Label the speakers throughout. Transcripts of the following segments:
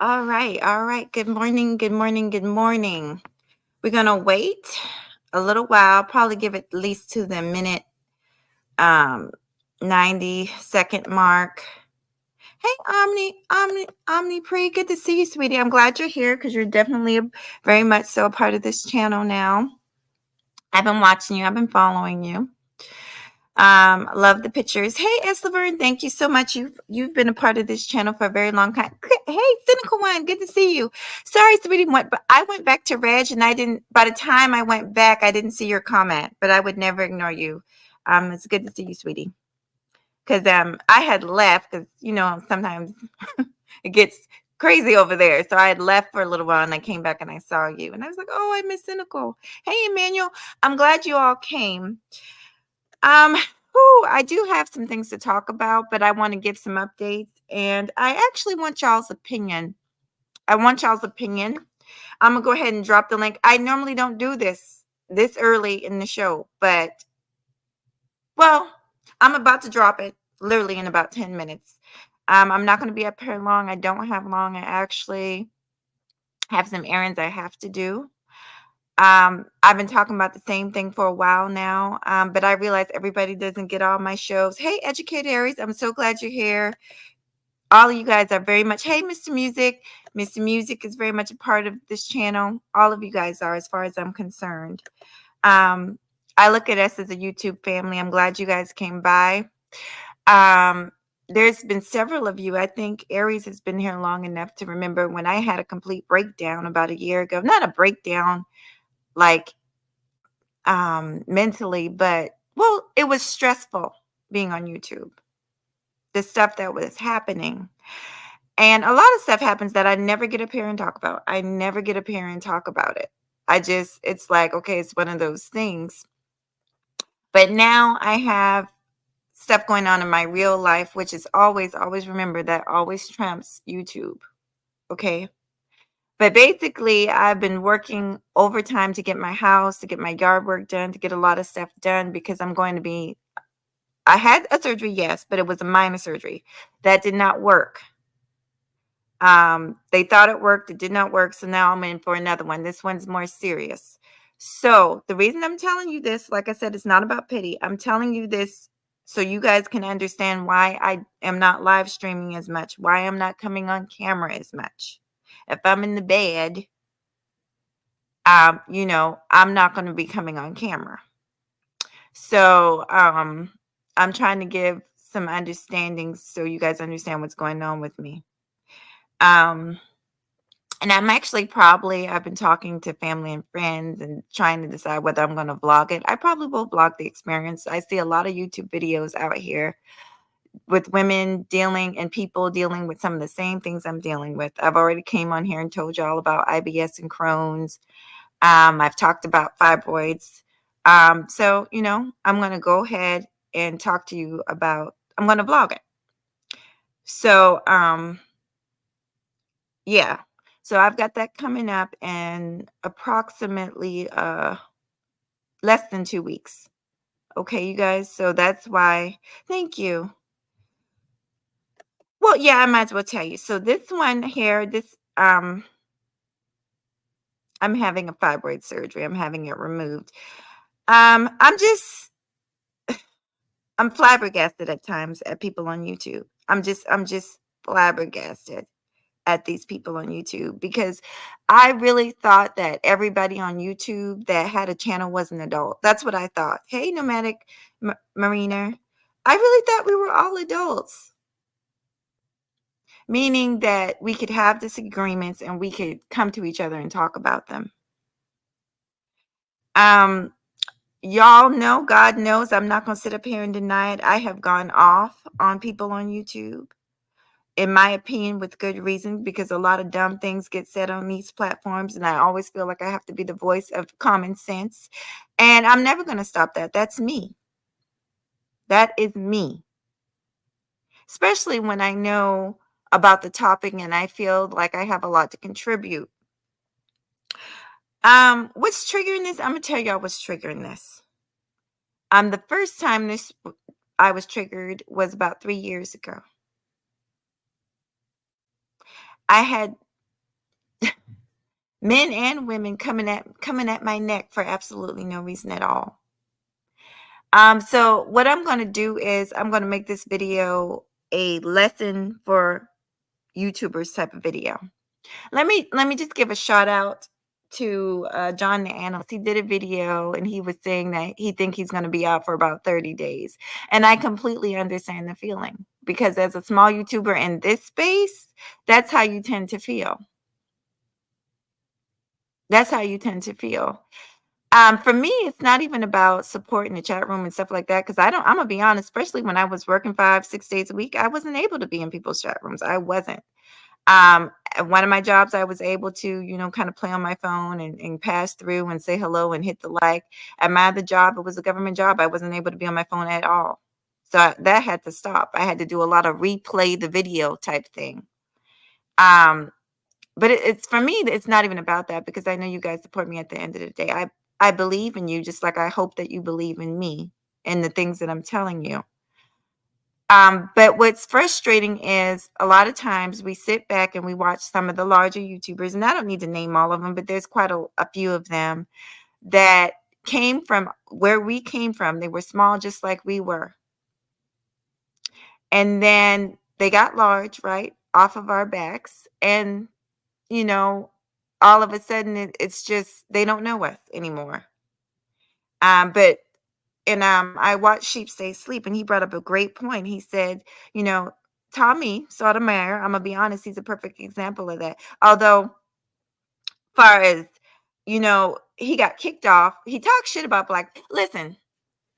Speaker 1: All right, all right. Good morning, good morning, good morning. We're gonna wait a little while, probably give it at least to the minute um 90-second mark. Hey Omni Pre, good to see you, sweetie. I'm glad you're here because you're definitely very much so a part of this channel now. I've been watching you, I've been following you. Love the pictures. Hey, Eslaverne, thank you so much. You've been a part of this channel for a very long time. Hey, Cynical One, good to see you. Sorry, sweetie, but I went back to Reg, and I didn't. By the time I went back, I didn't see your comment, but I would never ignore you. It's good to see you, sweetie. Because I had left because sometimes it gets crazy over there. So I had left for a little while, and I came back and I saw you, and I was like, oh, I miss Cynical. Hey, Emmanuel, I'm glad you all came. Um, I do have some things to talk about, but I want to give some updates, and I actually want y'all's opinion. I want y'all's opinion. I'm gonna go ahead and drop the link. I normally don't do this early in the show, but well, I'm about to drop it literally in about 10 minutes. I'm not going to be up here long. I don't have long. I actually have some errands I have to do. I've been talking about the same thing for a while now, but I realize everybody doesn't get all my shows. Hey, Educated Aries, I'm so glad you're here. All of you guys are very much, hey, Mr. Music. Mr. Music is very much a part of this channel. All of you guys are, as far as I'm concerned. I look at us as a YouTube family. I'm glad you guys came by. There's been several of you. I think Aries has been here long enough to remember when I had a complete breakdown about a year ago. Not a breakdown like mentally, but well, it was stressful being on YouTube. The stuff that was happening. And a lot of stuff happens that I never get up here and talk about. I never get up here and talk about it. It's like, okay, it's one of those things. But now I have stuff going on in my real life, which is always remember that always trumps YouTube. Okay. But basically, I've been working overtime to get my house, to get my yard work done, to get a lot of stuff done because I had a surgery, yes, but it was a minor surgery that did not work. They thought it worked, it did not work. So now I'm in for another one. This one's more serious. So the reason I'm telling you this, like I said, it's not about pity. I'm telling you this so you guys can understand why I am not live streaming as much, why I'm not coming on camera as much. If I'm in the bed, I'm not going to be coming on camera. So I'm trying to give some understandings so you guys understand what's going on with me. And I'm actually I've been talking to family and friends and trying to decide whether I'm going to vlog it. I probably will vlog the experience. I see a lot of YouTube videos out here with women dealing and people dealing with some of the same things I'm dealing with. I've already came on here and told you all about IBS and Crohn's. I've talked about fibroids. So, I'm going to go ahead and talk to you about, I'm going to vlog it. So, yeah. So I've got that coming up in approximately less than 2 weeks. Okay, you guys. So that's why. Thank you. Well, yeah, I might as well tell you. So this one here, I'm having a fibroid surgery. I'm having it removed. I'm flabbergasted at times at people on YouTube. I'm just flabbergasted at these people on YouTube because I really thought that everybody on YouTube that had a channel was an adult. That's what I thought. Hey, Nomadic Marina. I really thought we were all adults, meaning that we could have disagreements and we could come to each other and talk about them. Y'all know, God knows, I'm not going to sit up here and deny it. I have gone off on people on YouTube, in my opinion, with good reason, because a lot of dumb things get said on these platforms. And I always feel like I have to be the voice of common sense. And I'm never going to stop that. That's me. That is me. Especially when I know about the topic and I feel like I have a lot to contribute. What's triggering this? I'm going to tell y'all what's triggering this. The first time I was triggered was about 3 years ago. I had Men and women coming at my neck for absolutely no reason at all. So what I'm going to do is I'm going to make this video a lesson for YouTubers type of video. Let me just give a shout out to John the Analyst. He did a video and he was saying that he think he's going to be out for about 30 days. And I completely understand the feeling because as a small YouTuber in this space, that's how you tend to feel. That's how you tend to feel. For me, it's not even about support in the chat room and stuff like that. Cause I'm gonna be honest, especially when I was working 5, 6 days a week, I wasn't able to be in people's chat rooms. I wasn't. At one of my jobs, I was able to, kind of play on my phone and pass through and say hello and hit the like. At my other job, it was a government job. I wasn't able to be on my phone at all. So that had to stop. I had to do a lot of replay the video type thing. Um, but it's for me, it's not even about that because I know you guys support me at the end of the day. I believe in you just like I hope that you believe in me and the things that I'm telling you. But what's frustrating is a lot of times we sit back and we watch some of the larger YouTubers, and I don't need to name all of them, but there's quite a few of them that came from where we came from. They were small, just like we were. And then they got large, right, off of our backs. And, you know, all of a sudden it's just they don't know us anymore. But and I watched Sheep Stay Sleep, and he brought up a great point. He said, you know, Tommy Sotomayor, I'm gonna be honest, he's a perfect example of that. Although, far as he got kicked off. He talks shit about black. Listen,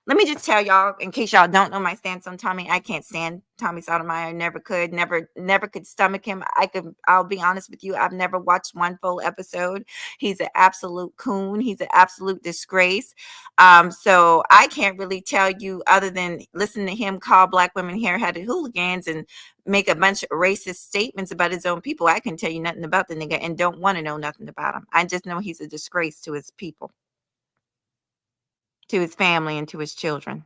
Speaker 1: let me just tell y'all, in case y'all don't know my stance on Tommy, I can't stand Tommy Sotomayor. Never could, never could stomach him. I'll be honest with you, I've never watched one full episode. He's an absolute coon. He's an absolute disgrace. So I can't really tell you other than listen to him call black women hair-headed hooligans and make a bunch of racist statements about his own people. I can tell you nothing about the nigga and don't want to know nothing about him. I just know he's a disgrace to his people, to his family, and to his children.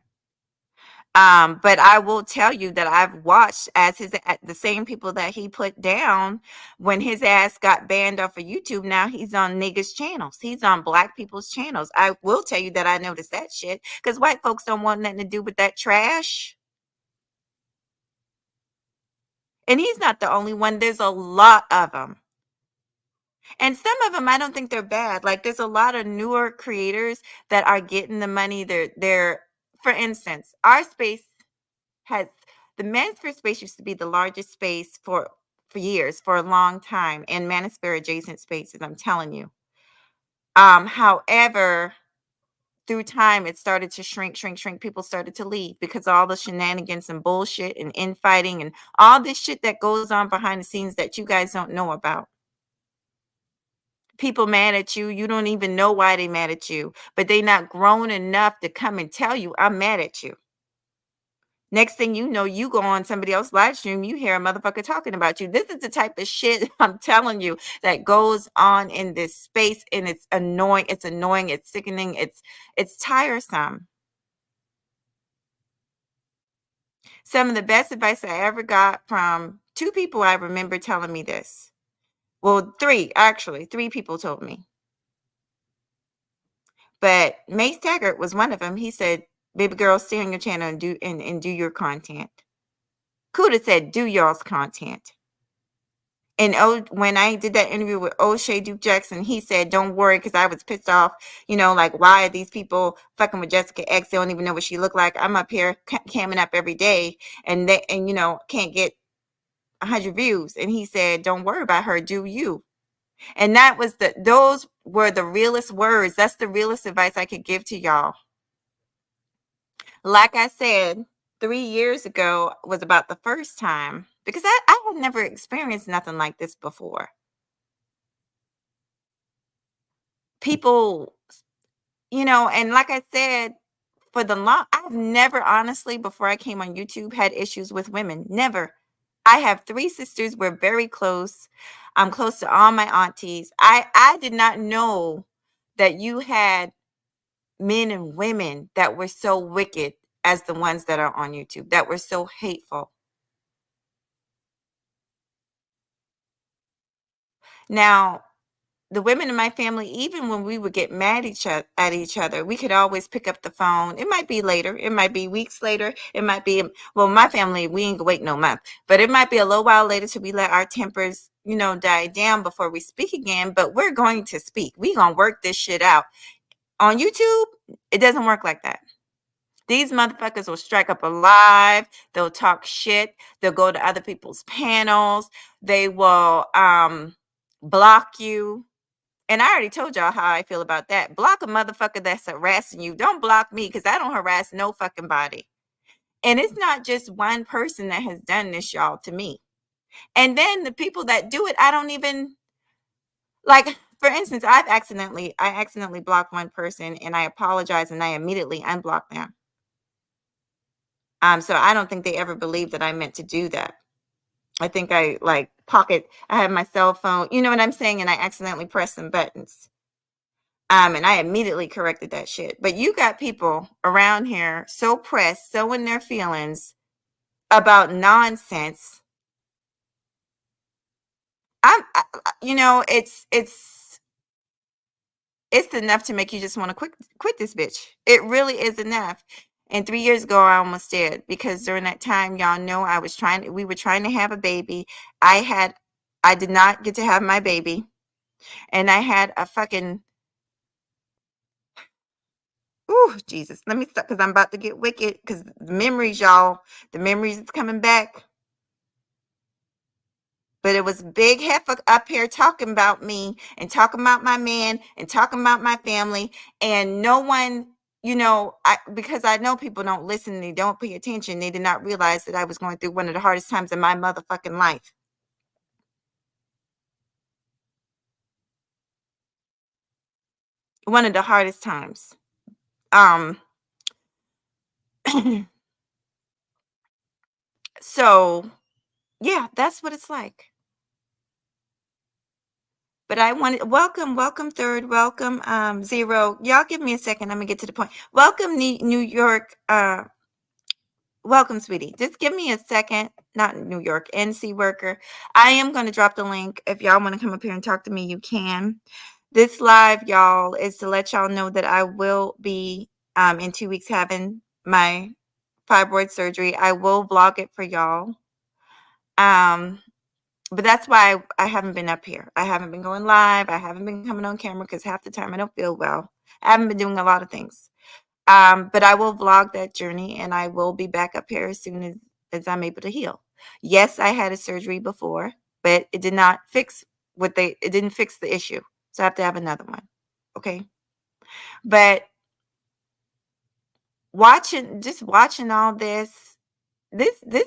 Speaker 1: But I will tell you that I've watched as the same people that he put down when his ass got banned off of YouTube. Now he's on niggas channels. He's on black people's channels. I will tell you that I noticed that shit because white folks don't want nothing to do with that trash. And he's not the only one. There's a lot of them. And some of them, I don't think they're bad. Like there's a lot of newer creators that are getting the money. They're, for instance, our space has the Manosphere space used to be the largest space for years, for a long time, and Manosphere adjacent spaces, I'm telling you. However, through time, it started to shrink. People started to leave because all the shenanigans and bullshit and infighting and all this shit that goes on behind the scenes that you guys don't know about. People mad at you. You don't even know why they mad at you, but they not grown enough to come and tell you, I'm mad at you. Next thing you know, you go on somebody else's live stream, you hear a motherfucker talking about you. This is the type of shit I'm telling you that goes on in this space, and it's annoying. It's annoying. It's sickening. It's tiresome. Some of the best advice I ever got from two people I remember telling me this. Well, three, actually. Three people told me. But Mace Taggart was one of them. He said, baby girl, stay on your channel and do your content. Kuda said, do y'all's content. And when I did that interview with O'Shea Duke Jackson, he said, don't worry, because I was pissed off, like, why are these people fucking with Jessica X? They don't even know what she looked like. I'm up here camming up every day and can't get 100 views. And he said, don't worry about her, do you? And those were the realest words. That's the realest advice I could give to y'all. Like I said, 3 years ago was about the first time, because I had never experienced nothing like this before. People, and like I said, I've never honestly, before I came on YouTube, had issues with women. Never. I have 3 sisters. We're very close. I'm close to all my aunties. I did not know that you had men and women that were so wicked as the ones that are on YouTube, that were so hateful. Now, the women in my family, even when we would get mad at each other, we could always pick up the phone. It might be later. It might be weeks later. It might be, well, my family, we ain't gonna wait no month, but it might be a little while later till we let our tempers, die down before we speak again. But we're going to speak. We gonna work this shit out. On YouTube, it doesn't work like that. These motherfuckers will strike up a live. They'll talk shit. They'll go to other people's panels. They will block you. And I already told y'all how I feel about that. Block a motherfucker that's harassing you. Don't block me, because I don't harass no fucking body. And it's not just one person that has done this, y'all, to me. And then the people that do it, I don't even like. For instance, I accidentally blocked one person, and I apologize, and I immediately unblocked them. So I don't think they ever believed that I meant to do that. I think I I have my cell phone, you know what I'm saying? And I accidentally pressed some buttons. And I immediately corrected that shit. But you got people around here so pressed, so in their feelings about nonsense. It's enough to make you just want to quit this bitch. It really is enough. And 3 years ago, I almost did, because during that time, y'all know, we were trying to have a baby. I did not get to have my baby. And I had a fucking, ooh, Jesus, let me stop, because I'm about to get wicked, because the memories is coming back. But it was big heifer up here talking about me and talking about my man and talking about my family. And no one, because I know people don't listen, they don't pay attention. They did not realize that I was going through one of the hardest times in my motherfucking life. One of the hardest times. So yeah, that's what it's like. But I wanted welcome third, welcome zero. Y'all give me a second. I'm gonna get to the point. Welcome New York. Welcome, sweetie. Just give me a second. Not New York, NC worker. I am going to drop the link. If y'all want to come up here and talk to me, you can. This live, y'all, is to let y'all know that I will be in 2 weeks having my fibroid surgery. I will vlog it for y'all. But that's why I haven't been up here. I haven't been going live. I haven't been coming on camera because half the time I don't feel well. I haven't been doing a lot of things. But I will vlog that journey, and I will be back up here as soon as I'm able to heal. Yes, I had a surgery before, but it did not fix it didn't fix the issue. So I have to have another one. Okay. But just watching all this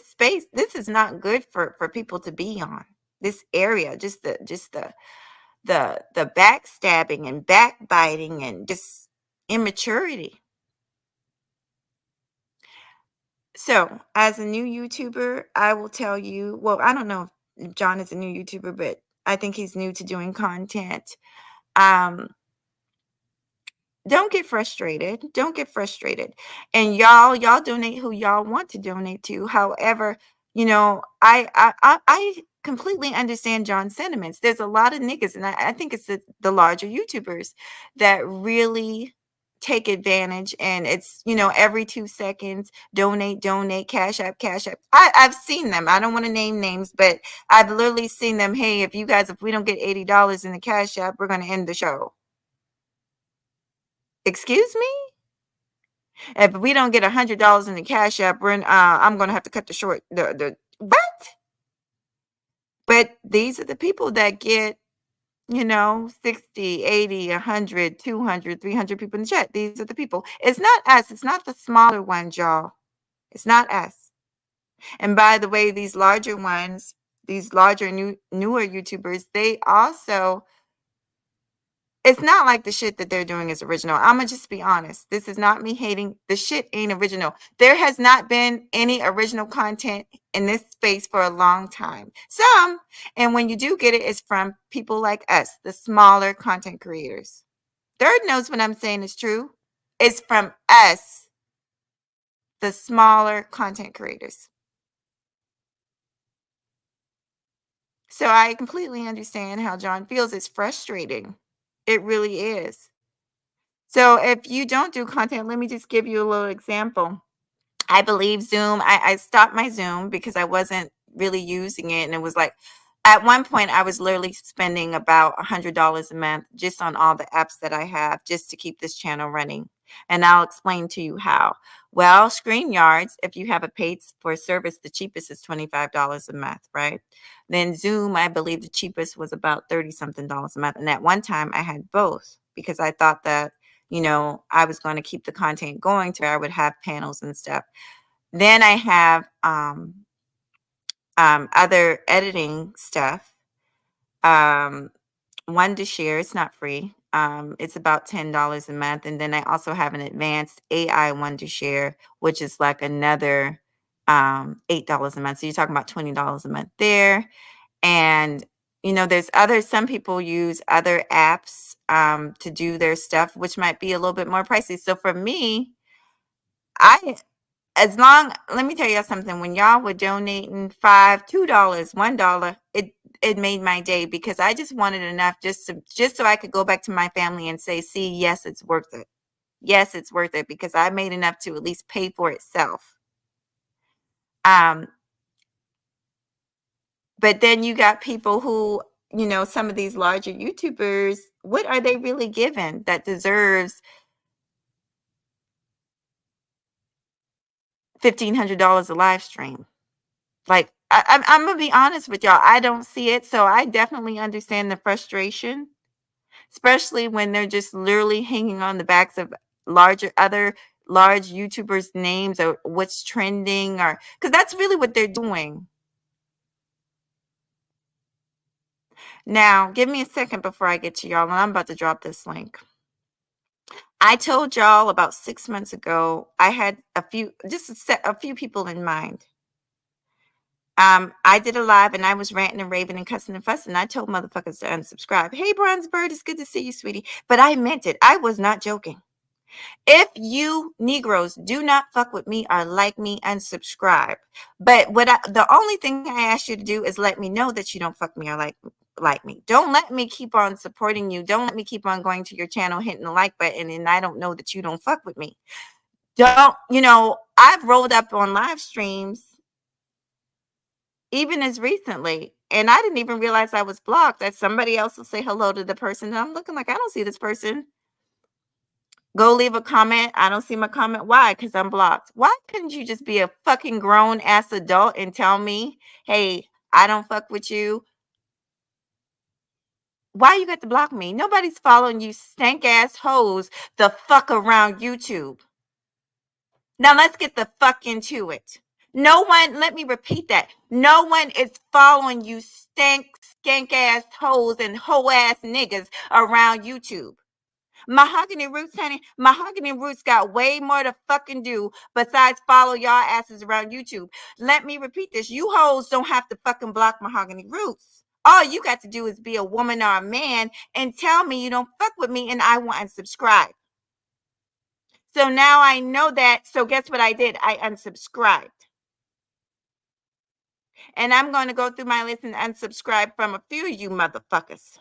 Speaker 1: space, this is not good for people to be on. This area, just the backstabbing and backbiting and just immaturity. So, as a new YouTuber, I will tell you, well, I don't know if John is a new YouTuber, but I think he's new to doing content. Don't get frustrated. Don't get frustrated. And y'all donate who y'all want to donate to. However, I completely understand John's sentiments. There's a lot of niggas, and I think it's the larger YouTubers that really take advantage, and it's every 2 seconds donate, cash app. I've seen them. I don't want to name names, but I've literally seen them. Hey, if we don't get $80 in the cash app, we're going to end the show. Excuse me? If we don't get $100 in the cash app, I'm going to have to cut the what? But these are the people that get 60, 80, 100, 200, 300 people in the chat. These are the people. It's not us. It's not the smaller ones, y'all. It's not us. And by the way, these larger ones, these larger newer YouTubers, they also, it's not like the shit that they're doing is original. I'm going to just be honest. This is not me hating. The shit ain't original. There has not been any original content in this space for a long time. And when you do get it, it's from people like us, the smaller content creators. Third knows what I'm saying is true. It's from us, the smaller content creators. So I completely understand how John feels. It's frustrating. It really is. So if you don't do content, let me just give you a little example. I believe Zoom. I stopped my Zoom because I wasn't really using it. And it was like, at one point, I was literally spending about $100 a month just on all the apps that I have just to keep this channel running. And I'll explain to you how. Well, StreamYards, if you have a paid for service, the cheapest is $25 a month, right? Then Zoom, I believe the cheapest was about 30 something dollars a month. And at one time, I had both because I thought that, I was going to keep the content going to where I would have panels and stuff. Then I have other editing stuff. Um, one to share, it's not free. It's about $10 a month. And then I also have an advanced AI one to share, which is like another $8 a month. So you're talking about $20 a month there. And there's some people use other apps to do their stuff, which might be a little bit more pricey. So for me, I let me tell y'all something. When y'all were donating $2, $1, it made my day because I just wanted enough just so I could go back to my family and say, see, yes, it's worth it. Yes, it's worth it because I made enough to at least pay for itself. Um, but then you got people who, some of these larger YouTubers, what are they really given that deserves $1,500 a live stream? Like, I'm gonna be honest with y'all. I don't see it, so I definitely understand the frustration, especially when they're just literally hanging on the backs of other large YouTubers' names or what's trending, or because that's really what they're doing. Now, give me a second before I get to y'all, and I'm about to drop this link. I told y'all about 6 months ago. I had a few people in mind. I did a live and I was ranting and raving and cussing and fussing. I told motherfuckers to unsubscribe. Hey, Bronze Bird, it's good to see you, sweetie. But I meant it. I was not joking. If you Negroes do not fuck with me or like me, unsubscribe. But the only thing I ask you to do is let me know that you don't fuck me or like me. Don't let me keep on supporting you. Don't let me keep on going to your channel, hitting the like button, and I don't know that you don't fuck with me. I've rolled up on live streams even as recently, and I didn't even realize I was blocked. That somebody else will say hello to the person, and I'm looking like I don't see this person. Go leave a comment. I don't see my comment. Why? Because I'm blocked. Why couldn't you just be a fucking grown ass adult and tell me, hey, I don't fuck with you? Why you got to block me? Nobody's following you stank ass hoes the fuck around YouTube. Now let's get the fuck into it. No one, let me repeat that. No one is following you skank ass hoes and hoe ass niggas around YouTube. Mahogany Roots, honey, Mahogany Roots got way more to fucking do besides follow y'all asses around YouTube. Let me repeat this. You hoes don't have to fucking block Mahogany Roots. All you got to do is be a woman or a man and tell me you don't fuck with me and I want to unsubscribe. So now I know that. So guess what I did? I unsubscribed. And I'm going to go through my list and unsubscribe from a few of you motherfuckers.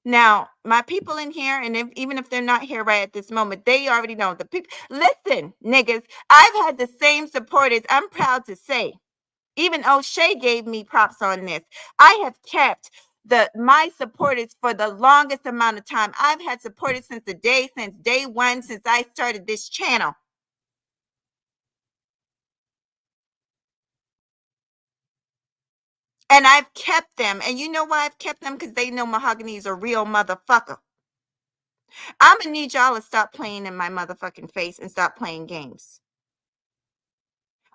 Speaker 1: Now, my people in here, and even if they're not here right at this moment, they already know the people. Listen, niggas, I've had the same supporters. I'm proud to say, even O'Shea gave me props on this. I have kept my supporters for the longest amount of time. I've had supporters since day one, since I started this channel. And I've kept them. And you know why I've kept them? Because they know Mahogany is a real motherfucker. I'm going to need y'all to stop playing in my motherfucking face and stop playing games.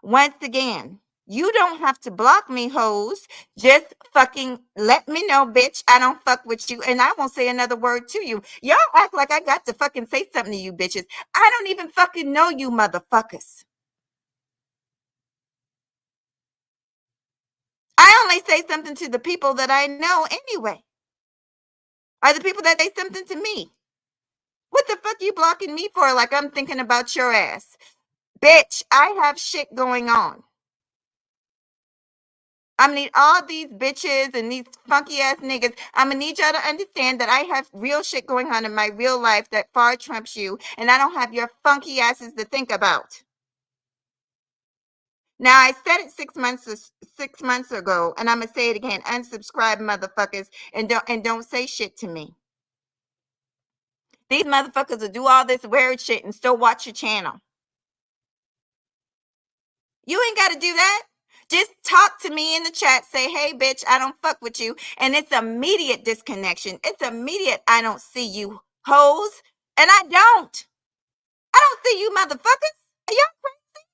Speaker 1: Once again, you don't have to block me, hoes. Just fucking let me know, bitch. I don't fuck with you. And I won't say another word to you. Y'all act like I got to fucking say something to you, bitches. I don't even fucking know you, motherfuckers. I only say something to the people that I know anyway. Are the people that say something to me? What the fuck you blocking me for? Like I'm thinking about your ass. Bitch, I have shit going on. I'm gonna need all these bitches and these funky ass niggas. I'm gonna need y'all to understand that I have real shit going on in my real life that far trumps you, and I don't have your funky asses to think about. Now I said it 6 months ago, and I'm gonna say it again. Unsubscribe, motherfuckers, and don't say shit to me. These motherfuckers will do all this weird shit and still watch your channel. You ain't got to do that. Just talk to me in the chat. Say, hey, bitch, I don't fuck with you. And it's immediate disconnection. It's immediate. I don't see you, hoes. And I don't. I don't see you, motherfuckers. Are y'all crazy?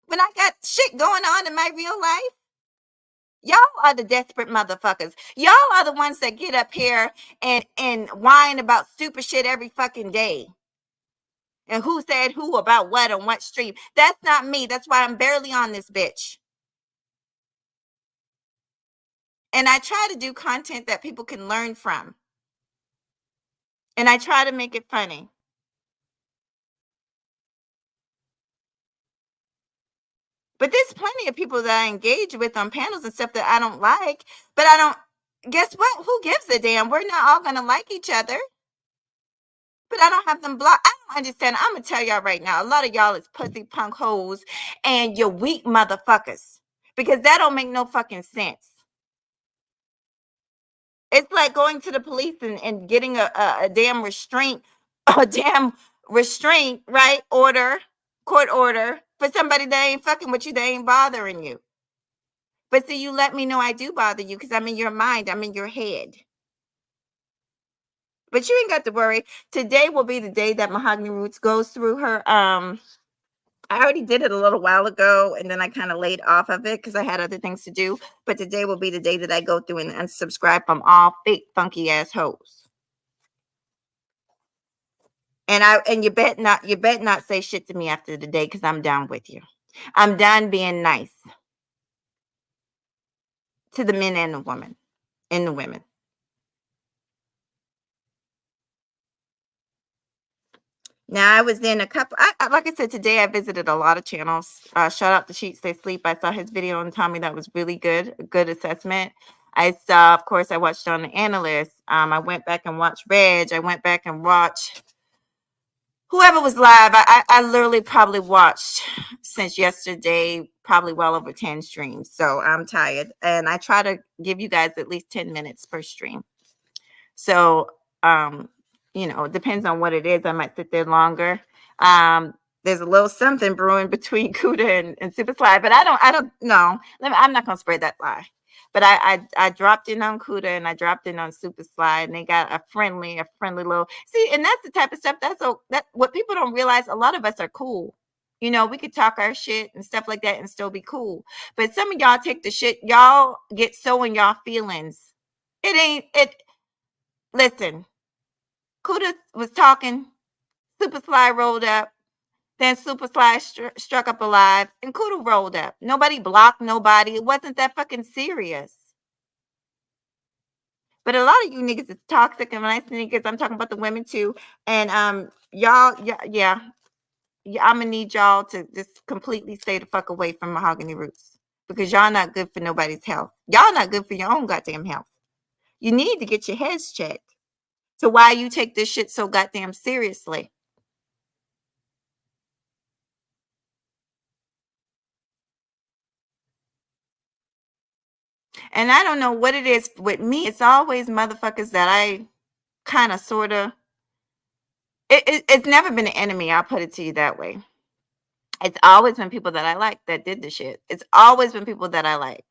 Speaker 1: When I got shit going on in my real life, y'all are the desperate motherfuckers. Y'all are the ones that get up here and whine about stupid shit every fucking day. And who said who about what on what stream. That's not me. That's why I'm barely on this bitch. And I try to do content that people can learn from. And I try to make it funny. But there's plenty of people that I engage with on panels and stuff that I don't like. But I don't, guess what? Who gives a damn? We're not all going to like each other. But I don't have them blocked. I don't understand. I'm going to tell y'all right now. A lot of y'all is pussy punk hoes and you're weak motherfuckers. Because that don't make no fucking sense. It's like going to the police and getting a damn restraint, a damn restraint, right? Court order for somebody that ain't fucking with you, that ain't bothering you. But see, you let me know I do bother you because I'm in your mind, I'm in your head. But you ain't got to worry. Today will be the day that Mahogany Roots goes through her. I already did it a little while ago, and then I kind of laid off of it because I had other things to do. But today will be the day that I go through and unsubscribe from all fake funky ass hoes. And you bet not say shit to me after the day because I'm done with you. I'm done being nice to the men and the women. Now I was in a couple. Like I said, today I visited a lot of channels. Shout out to Sheets They Sleep. I saw his video on Tommy. That was really good. A good assessment. I saw, of course, I watched on the analyst. I went back and watched Reg. I went back and watched whoever was live. I literally probably watched since yesterday, probably well over 10 streams. So I'm tired. And I try to give you guys at least 10 minutes per stream. So, it depends on what it is. I might sit there longer. There's a little something brewing between Kuda and Super Slide, but I don't know. I'm not going to spread that lie. But I dropped in on Kuda and I dropped in on Super Slide, and they got a friendly little, see, and that's the type of stuff that what people don't realize. A lot of us are cool. We could talk our shit and stuff like that and still be cool. But some of y'all take the shit, y'all get so in y'all feelings. Listen, Kuda was talking, Super Slide rolled up, then Super Slide struck up alive, and Kuda rolled up. Nobody blocked nobody. It wasn't that fucking serious. But a lot of you niggas is toxic, and when I say niggas, I'm talking about the women too. And y'all, yeah, I'm gonna need y'all to just completely stay the fuck away from Mahogany Roots because y'all not good for nobody's health. Y'all not good for your own goddamn health. You need to get your heads checked. So why you take this shit so goddamn seriously? And I don't know what it is with me. It's always motherfuckers that I kind of sort of. It's never been an enemy. I'll put it to you that way. It's always been people that I like that did the shit. It's always been people that I like.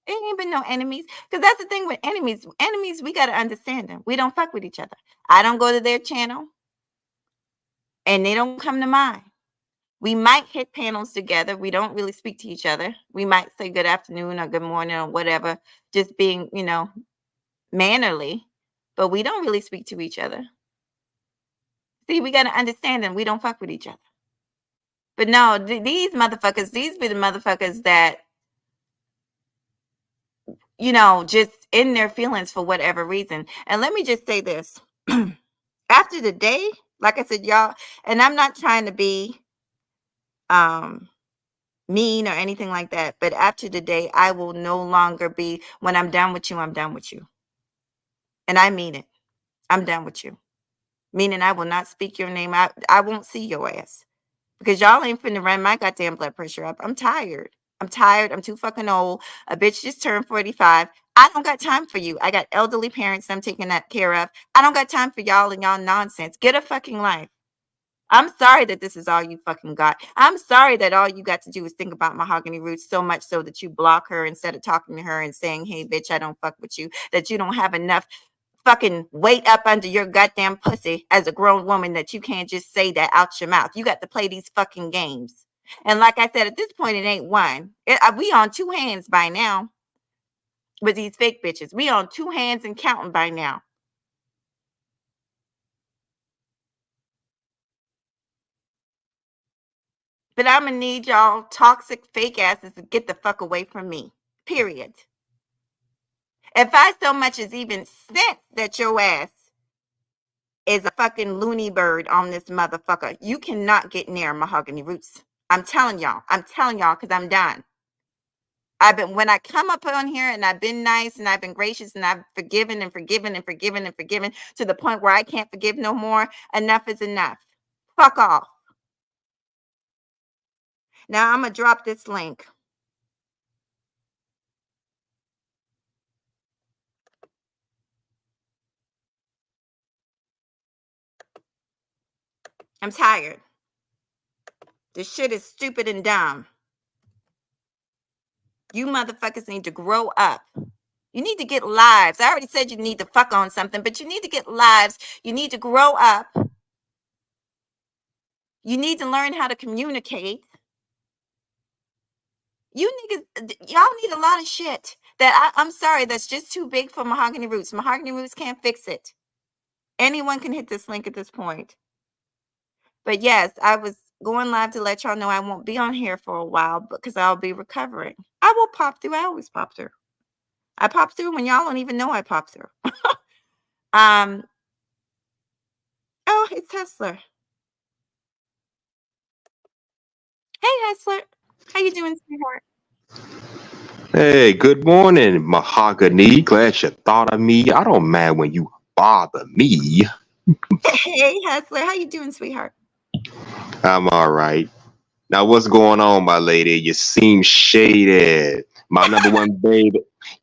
Speaker 1: It ain't been no enemies. Because that's the thing with enemies. Enemies, we got to understand them. We don't fuck with each other. I don't go to their channel. And they don't come to mine. We might hit panels together. We don't really speak to each other. We might say good afternoon or good morning or whatever. Just being, mannerly. But we don't really speak to each other. See, we got to understand them. We don't fuck with each other. But no, these motherfuckers, these be the motherfuckers that, just in their feelings for whatever reason. And let me just say this. After the day, like I said, y'all, and I'm not trying to be mean or anything like that. But after today, I will no longer be, when I'm done with you, I'm done with you. And I mean it. I'm done with you. Meaning I will not speak your name. I won't see your ass. Because y'all ain't finna run my goddamn blood pressure up. I'm tired. I'm tired. I'm too fucking old. A bitch just turned 45. I don't got time for you. I got elderly parents I'm taking that care of. I don't got time for y'all and y'all nonsense. Get a fucking life. I'm sorry that this is all you fucking got. I'm sorry that all you got to do is think about Mahogany Roots so much so that you block her instead of talking to her and saying, hey, bitch, I don't fuck with you. That you don't have enough fucking weight up under your goddamn pussy as a grown woman that you can't just say that out your mouth. You got to play these fucking games. And like I said, at this point, it ain't one. We on two hands by now with these fake bitches. We on two hands and counting by now. But I'm gonna need y'all toxic fake asses to get the fuck away from me. Period. If I so much as even sense that your ass is a fucking loony bird on this motherfucker, you cannot get near Mahogany Roots. I'm telling y'all. I'm telling y'all because I'm done. When I come up on here and I've been nice and I've been gracious and I've forgiven and forgiven and forgiven and forgiven to the point where I can't forgive no more, enough is enough. Fuck off. Now I'm gonna drop this link. I'm tired. This shit is stupid and dumb. You motherfuckers need to grow up. You need to get lives. I already said you need to fuck on something, but you need to get lives. You need to grow up. You need to learn how to communicate. You niggas, y'all need a lot of shit that I'm sorry, that's just too big for Mahogany Roots. Mahogany Roots can't fix it. Anyone can hit this link at this point. But yes, I was going live to let y'all know I won't be on here for a while because I'll be recovering. I will pop through. I always pop through. I pop through when y'all don't even know I pop through. um. Oh, it's Hustler. Hey, Hustler. How you doing, sweetheart?
Speaker 2: Hey, good morning, Mahogany. Glad you thought of me. I don't mind when you bother me.
Speaker 1: Hey, Hustler. How you doing, sweetheart?
Speaker 2: I'm all right. Now, what's going on, my lady? You seem shaded. My number one baby.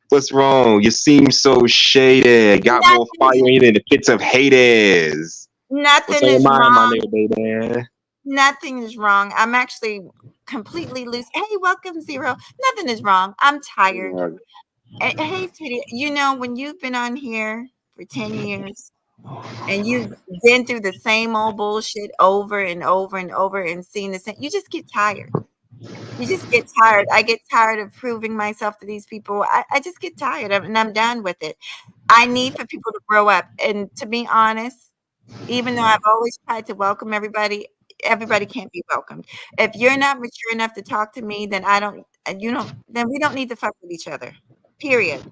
Speaker 2: What's wrong? You seem so shaded. Got more fire
Speaker 1: Nothing,
Speaker 2: in you than the pits of Hades. What's
Speaker 1: nothing
Speaker 2: on your
Speaker 1: is
Speaker 2: mind, my
Speaker 1: wrong.
Speaker 2: little baby?
Speaker 1: Nothing is wrong. I'm actually completely loose. Hey, welcome, Zero. Nothing is wrong. I'm tired. Hey, sweetie, when you've been on here for 10 years and you've been through the same old bullshit over and over and over and seen the same, you just get tired. You just get tired. I get tired of proving myself to these people. I just get tired and I'm done with it. I need for people to grow up. And to be honest, even though I've always tried to welcome everybody, everybody can't be welcomed. If you're not mature enough to talk to me, then I don't, you don't, then we don't need to fuck with each other. Period.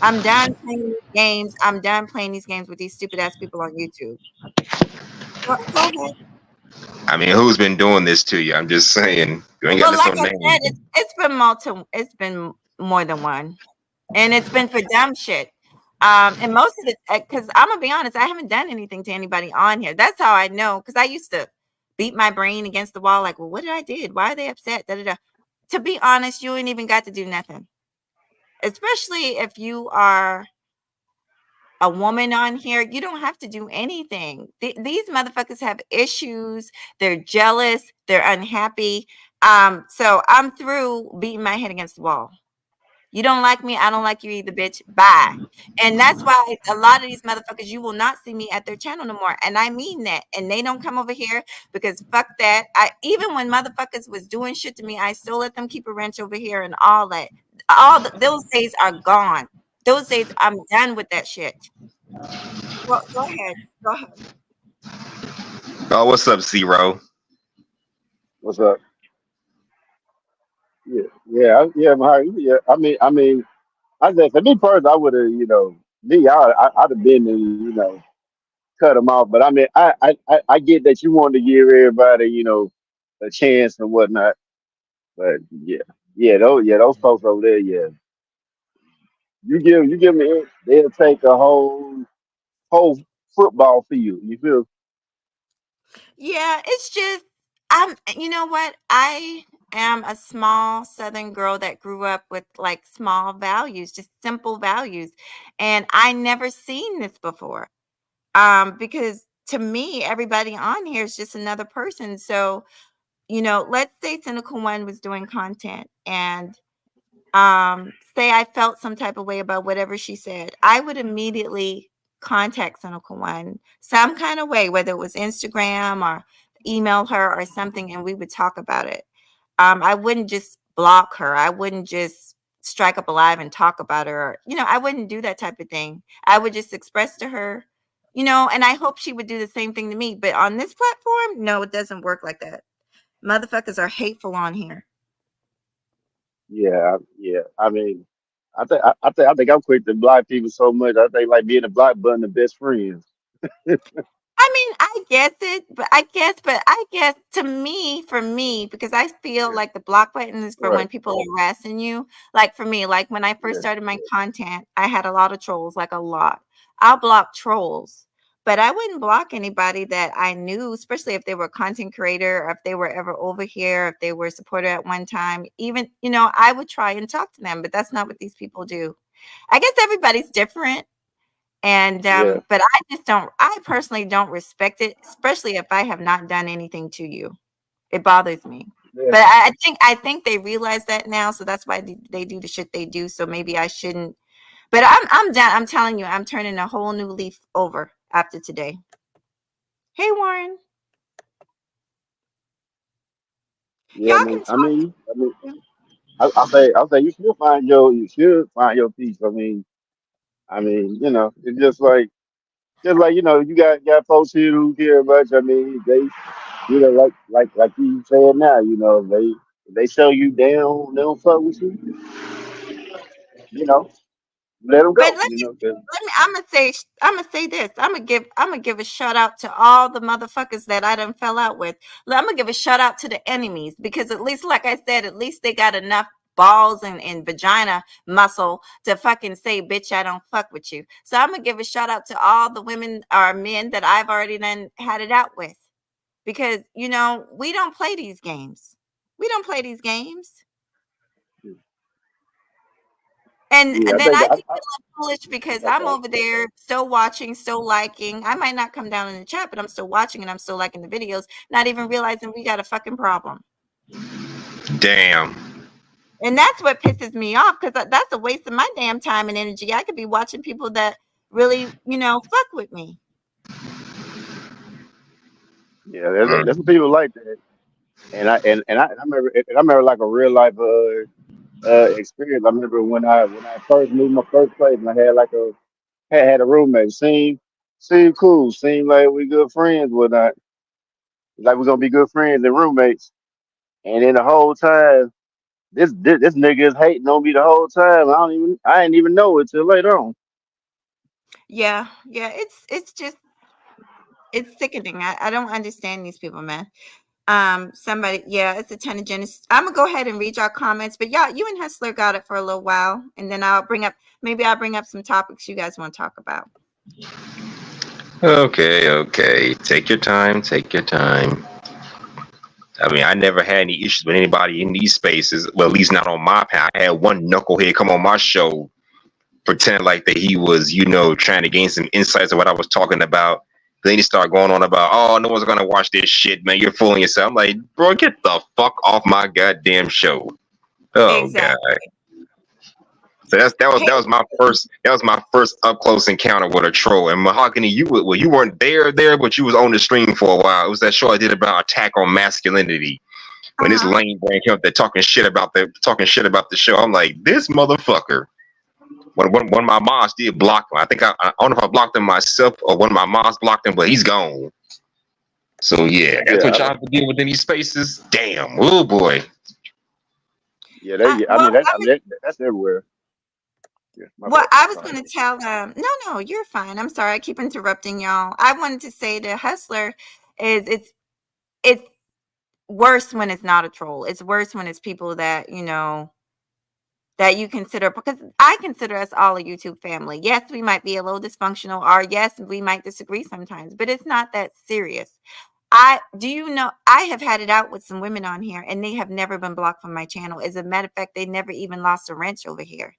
Speaker 1: I'm done playing these games. I'm done playing these games with these stupid ass people on YouTube. Go ahead.
Speaker 2: I mean, who's been doing this to you? I'm just saying. You ain't got
Speaker 1: Well,
Speaker 2: this
Speaker 1: like
Speaker 2: no
Speaker 1: I said,
Speaker 2: name.
Speaker 1: it's been more than one, and it's been for dumb shit. And most of it, because I'm gonna be honest, I haven't done anything to anybody on here. That's how I know, because I used to beat my brain against the wall, like, well, what did I did? Why are they upset? Da, da, da. To be honest, you ain't even got to do nothing, especially if you are a woman on here. You don't have to do anything. These motherfuckers have issues. They're jealous. They're unhappy. So I'm through beating my head against the wall. You don't like me, I don't like you either, bitch. Bye. And that's why a lot of these motherfuckers, you will not see me at their channel no more. And I mean that. And they don't come over here because fuck that. I even when motherfuckers was doing shit to me, I still let them keep a wrench over here and all that. Those days are gone. Those days, I'm done with that shit. Go ahead. Go ahead.
Speaker 2: Oh, what's up, Zero?
Speaker 3: What's up? Yeah, yeah, yeah. I said for me personally, I would have, I'd have been, cut them off. But I get that you want to give everybody, a chance and whatnot. But those folks over there, yeah. You give me it, they'll take a whole football field. You feel?
Speaker 1: Yeah, it's just you know what? I am a small southern girl that grew up with like small values, just simple values. And I never seen this before. Because to me, everybody on here is just another person. So, let's say Cynical One was doing content and say I felt some type of way about whatever she said, I would immediately contact Cynical One some kind of way, whether it was Instagram or email her or something, and we would talk about it. I wouldn't just block her. I wouldn't just strike up a live and talk about her. I wouldn't do that type of thing. I would just express to her, and I hope she would do the same thing to me. But on this platform, no, it doesn't work like that. Motherfuckers are hateful on here.
Speaker 3: Yeah. I mean, I think I'm quick to block people so much. I think like being a block button the best friends.
Speaker 1: I mean, I guess to me, for me, because I feel like the block button is for when
Speaker 3: Right.
Speaker 1: people are harassing you. Like for me, like when I first
Speaker 3: Yeah.
Speaker 1: started my content, I had a lot of trolls, like a lot. I'll block trolls, but I wouldn't block anybody that I knew, especially if they were a content creator or if they were ever over here, if they were a supporter at one time. Even, I would try and talk to them, but that's not what these people do. I guess everybody's different. And
Speaker 3: Yeah.
Speaker 1: but I personally don't respect it, especially if I have not done anything to you. It bothers me.
Speaker 3: Yeah.
Speaker 1: But I think they realize that now, so that's why they do the shit they do. So maybe I shouldn't. But I'm done. I'm telling you, I'm turning a whole new leaf over after today. Hey Warren,
Speaker 3: Yeah.
Speaker 1: y'all can talk.
Speaker 3: I say you should find your peace. It's just like you got folks here who care about you. I mean, like you said now, they show you down, they don't fuck with you, you know, let them
Speaker 1: But
Speaker 3: go,
Speaker 1: let me let me I'm gonna say this. I'm gonna give a shout out to all the motherfuckers that I done fell out with. I'm gonna give a shout out to the enemies because at least, like I said, at least they got enough balls and vagina muscle to fucking say, bitch, I don't fuck with you. So I'm gonna give a shout out to all the women or men that I've already done had it out with. Because we don't play these games. We don't play these games. And
Speaker 3: Yeah, I
Speaker 1: then
Speaker 3: think
Speaker 1: I
Speaker 3: I,
Speaker 1: be feeling foolish because
Speaker 3: I,
Speaker 1: I'm over there still watching, still liking. I might not come down in the chat, but I'm still watching and I'm still liking the videos, not even realizing we got a fucking problem.
Speaker 2: Damn.
Speaker 1: And that's what pisses me off because that's a waste of my damn time and energy. I could be watching people that really, fuck with me.
Speaker 3: yeah, there's some people like that, and I remember like a real life experience. I remember when I first moved my first place, and I had like had a roommate. Seemed cool, seemed like we good friends, whatnot. Like we're gonna be good friends and roommates. And then the whole time, this nigga is hating on me the whole time. I didn't even know it till later on.
Speaker 1: Yeah, yeah, it's sickening. I don't understand these people, man. Somebody, yeah, it's a ton of Genesis. I'm gonna go ahead and read your comments, but yeah, you and Hustler got it for a little while, and then I'll bring up some topics you guys want to talk about.
Speaker 2: Okay, okay. Take your time. Take your time. I mean, I never had any issues with anybody in these spaces. Well, at least not on my path. I had one knucklehead come on my show, pretend like that he was, trying to gain some insights of what I was talking about. Then he started going on about, oh, no one's gonna watch this shit, man. You're fooling yourself. I'm like, bro, get the fuck off my goddamn show. Oh god.
Speaker 1: Exactly.
Speaker 2: So that was
Speaker 1: Hey,
Speaker 2: my first up close encounter with a troll. And Mahogany, you weren't there, but you was on the stream for a while. It was that show I did about attack on masculinity. When this
Speaker 1: uh-huh.
Speaker 2: lame brain came up there talking shit about the show, I'm like, this motherfucker. One of my moms did block him. I think I don't know if I blocked him myself or one of my moms blocked him, but he's gone. So yeah, that's
Speaker 3: Yeah,
Speaker 2: what y'all have to deal with in these spaces. Damn, oh boy.
Speaker 3: yeah, I
Speaker 1: Well,
Speaker 3: mean that's everywhere. Yeah, my
Speaker 1: well,
Speaker 3: bad.
Speaker 1: I was
Speaker 3: Go
Speaker 1: going
Speaker 3: ahead.
Speaker 1: to tell no, you're fine. I'm sorry, I keep interrupting y'all. I wanted to say to Hustler is it's worse when it's not a troll. It's worse when it's people that, that you consider, because I consider us all a YouTube family. Yes, we might be a little dysfunctional, or yes, we might disagree sometimes, but it's not that serious. I have had it out with some women on here, and they have never been blocked from my channel. As a matter of fact, they never even lost a wrench over here.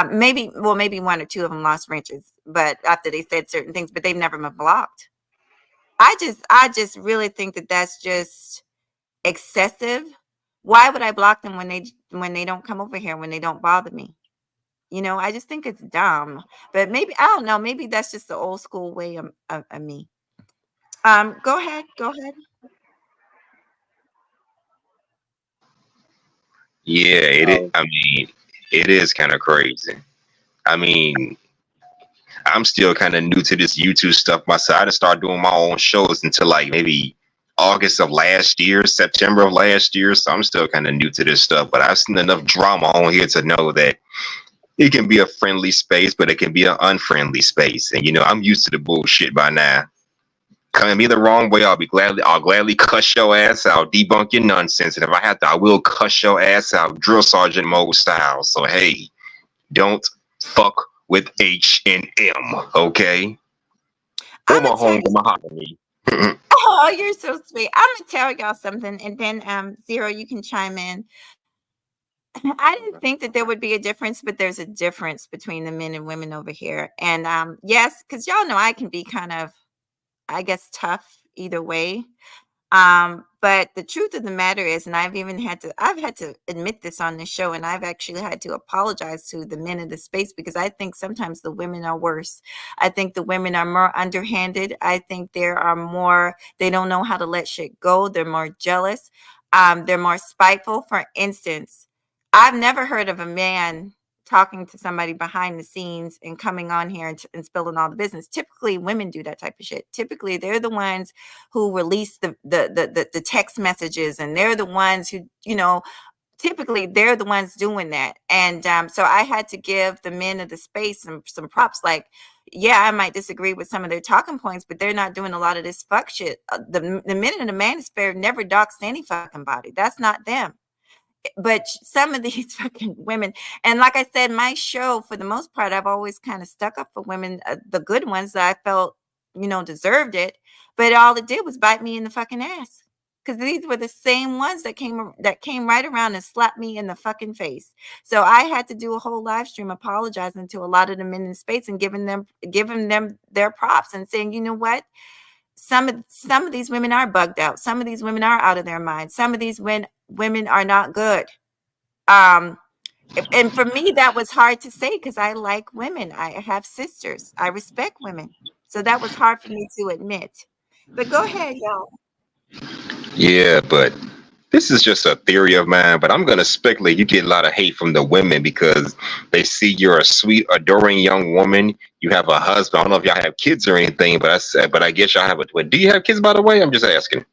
Speaker 1: Maybe one or two of them lost wrenches, but after they said certain things, but they've never been blocked. I just really think that that's just excessive. Why would I block them when they don't come over here, when they don't bother me? I just think it's dumb. But maybe I don't know. Maybe that's just the old school way of me. Go ahead. Go ahead.
Speaker 2: Yeah,
Speaker 3: Oh,
Speaker 2: I mean, it is kind of crazy. I mean, I'm still kind of new to this YouTube stuff myself. I didn't start doing my own shows until like maybe August of last year, September of last year. So I'm still kind of new to this stuff. But I've seen enough drama on here to know that it can be a friendly space, but it can be an unfriendly space. And I'm used to the bullshit by now. Coming me the wrong way, I'll gladly cuss your ass out, debunk your nonsense, and if I have to, I will cuss your ass out, drill sergeant mode style. So hey, don't fuck with H and M, okay? Or
Speaker 1: I'm
Speaker 2: my
Speaker 1: gonna tell
Speaker 2: home,
Speaker 1: you.
Speaker 2: my mahogany.
Speaker 1: Oh, you're so sweet. I'm gonna tell y'all something, and then Zero, you can chime in. I didn't think that there would be a difference, but there's a difference between the men and women over here. And yes, because y'all know I can be kind of, I guess, tough either way. But the truth of the matter is, and I've had to admit this on the show, and I've actually had to apologize to the men in the space, because I think sometimes the women are worse. I think the women are more underhanded. I think they don't know how to let shit go. They're more jealous. They're more spiteful. For instance, I've never heard of a man talking to somebody behind the scenes and coming on here and spilling all the business. Typically, women do that type of shit. Typically, they're the ones who release the text messages, and they're the ones who, typically they're the ones doing that. And so I had to give the men of the space some props. Like, yeah, I might disagree with some of their talking points, but they're not doing a lot of this fuck shit. The men in the manosphere never doxed any fucking body. That's not them. But some of these fucking women, and like I said, my show, for the most part, I've always kind of stuck up for women, the good ones that I felt, deserved it. But all it did was bite me in the fucking ass, because these were the same ones that came right around and slapped me in the fucking face. So I had to do a whole live stream apologizing to a lot of the men in space and giving them their props and saying, you know what, some of these women are bugged out. Some of these women are out of their minds. Some of these women are not good. Um, and for me, that was hard to say, because I like women. I have sisters. I respect women. So that was hard for me to admit. But go ahead, y'all.
Speaker 2: Yeah, but this is just a theory of mine, but I'm gonna speculate you get a lot of hate from the women because they see you're a sweet, adoring young woman. You have a husband. I don't know if y'all have kids or anything, but I guess y'all have a. Do you have kids, by the way? I'm just asking.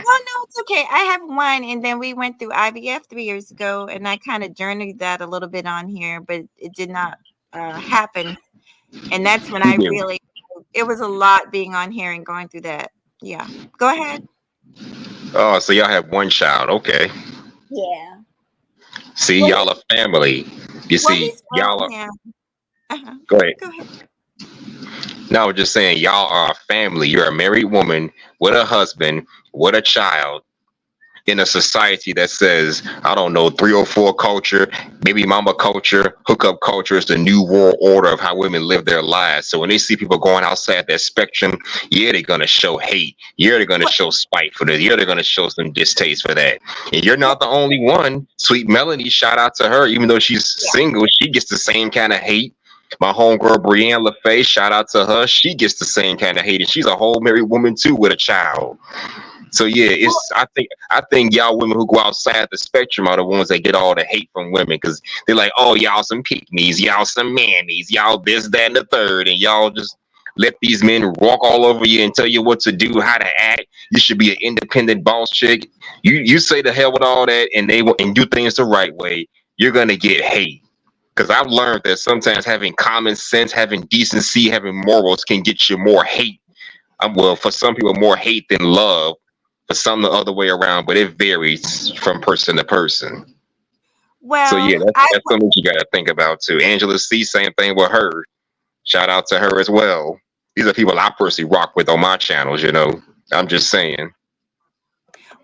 Speaker 1: Oh, no, it's okay. I have one, and then we went through IVF 3 years ago, and I kind of journeyed that a little bit on here, but it did not happen. And that's when I
Speaker 2: Yeah.
Speaker 1: really, it was a lot being on here and going through that. Yeah. Go ahead.
Speaker 2: Oh, so y'all have one child. Okay.
Speaker 1: Yeah.
Speaker 2: See,
Speaker 1: Well,
Speaker 2: y'all a family. You
Speaker 1: well,
Speaker 2: see,
Speaker 1: he's
Speaker 2: y'all
Speaker 1: grown
Speaker 2: are.
Speaker 1: now. Uh-huh.
Speaker 2: Go ahead.
Speaker 1: Go ahead.
Speaker 2: No, I was just saying, y'all are a family. You're a married woman with a husband, with a child, in a society that says, I don't know, 304 culture, baby mama culture, hookup culture is the new world order of how women live their lives. So when they see people going outside that spectrum, yeah, they're gonna show hate. Yeah, they're gonna
Speaker 1: What?
Speaker 2: show spite for this. Yeah, they're gonna show some distaste for that. And you're
Speaker 1: What?
Speaker 2: not the only one. Sweet Melanie, shout out to her. Even though she's
Speaker 1: Yeah.
Speaker 2: single, she gets the same kind of hate. My homegirl Brienne LaFay, shout out to her. She gets the same kind of hate, and she's a whole married woman too with a child. So yeah,
Speaker 1: Well,
Speaker 2: I think y'all women who go outside the spectrum are the ones that get all the hate from women because they're like, oh, y'all some pick-me's, y'all some mammies, y'all this, that, and the third, and y'all just let these men walk all over you and tell you what to do, how to act. You should be an independent boss chick. You say the hell with all that, and and do things the right way. You're gonna get hate. Because I've learned that sometimes having common sense, having decency, having morals can get you more hate. Well, for some people, more hate than love. or some the other way around, but it varies from person to person. So
Speaker 1: Well,
Speaker 2: yeah, that's something you got to think about too. Angela C, same thing with her. Shout out to her as well. These are people I personally rock with on my channels. I'm just saying.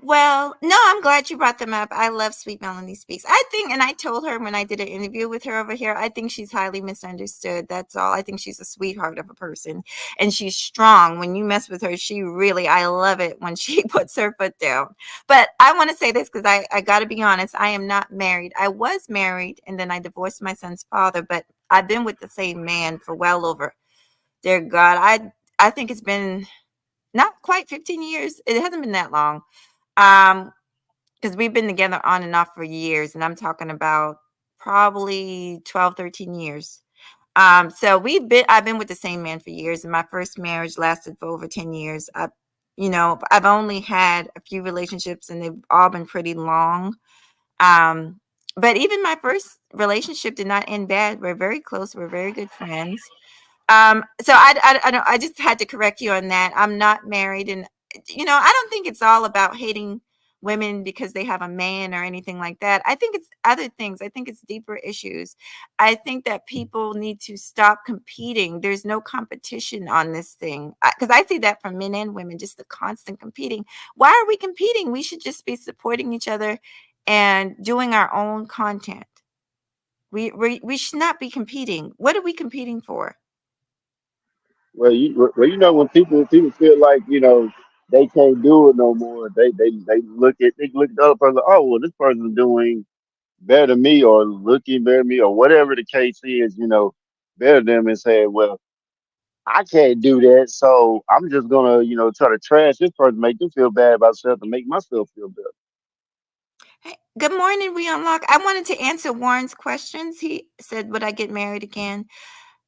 Speaker 1: well, no, I'm glad you brought them up. I love Sweet Melanie Speaks. I think, and I told her when I did an interview with her over here, I think she's highly misunderstood. That's all. I think she's a sweetheart of a person, and she's strong. When you mess with her, she really, I love it when she puts her foot down. But I want to say this because I got to be honest, I am not married. I was married, and then I divorced my son's father, but I've been with the same man for well over, dear God, I think it's been not quite 15 years. It hasn't been that long. Um, because we've been together on and off for years, and I'm talking about probably 12, 13 years. So I've been with the same man for years, and my first marriage lasted for over 10 years. I've only had a few relationships, and they've all been pretty long. Um, but even my first relationship did not end bad. We're very close. We're very good friends. So I don't, I just had to correct you on that. I'm not married, and I don't think it's all about hating women because they have a man or anything like that. I think it's other things. I think it's deeper issues. I think that people need to stop competing. There's no competition on this thing because I see that from men and women, just the constant competing. Why are we competing? We should just be supporting each other and doing our own content. We should not be competing. What are we competing for?
Speaker 3: When people feel like they can't do it no more, they look at the other person. Oh, well, this person's doing better than me, or looking better than me, or whatever the case is. Better than them, and say, well, I can't do that, so I'm just gonna try to trash this person, make them feel bad about themselves, and make myself feel better.
Speaker 1: Hey, good morning, We Unlock. I wanted to answer Warren's questions. He said, "Would I get married again?"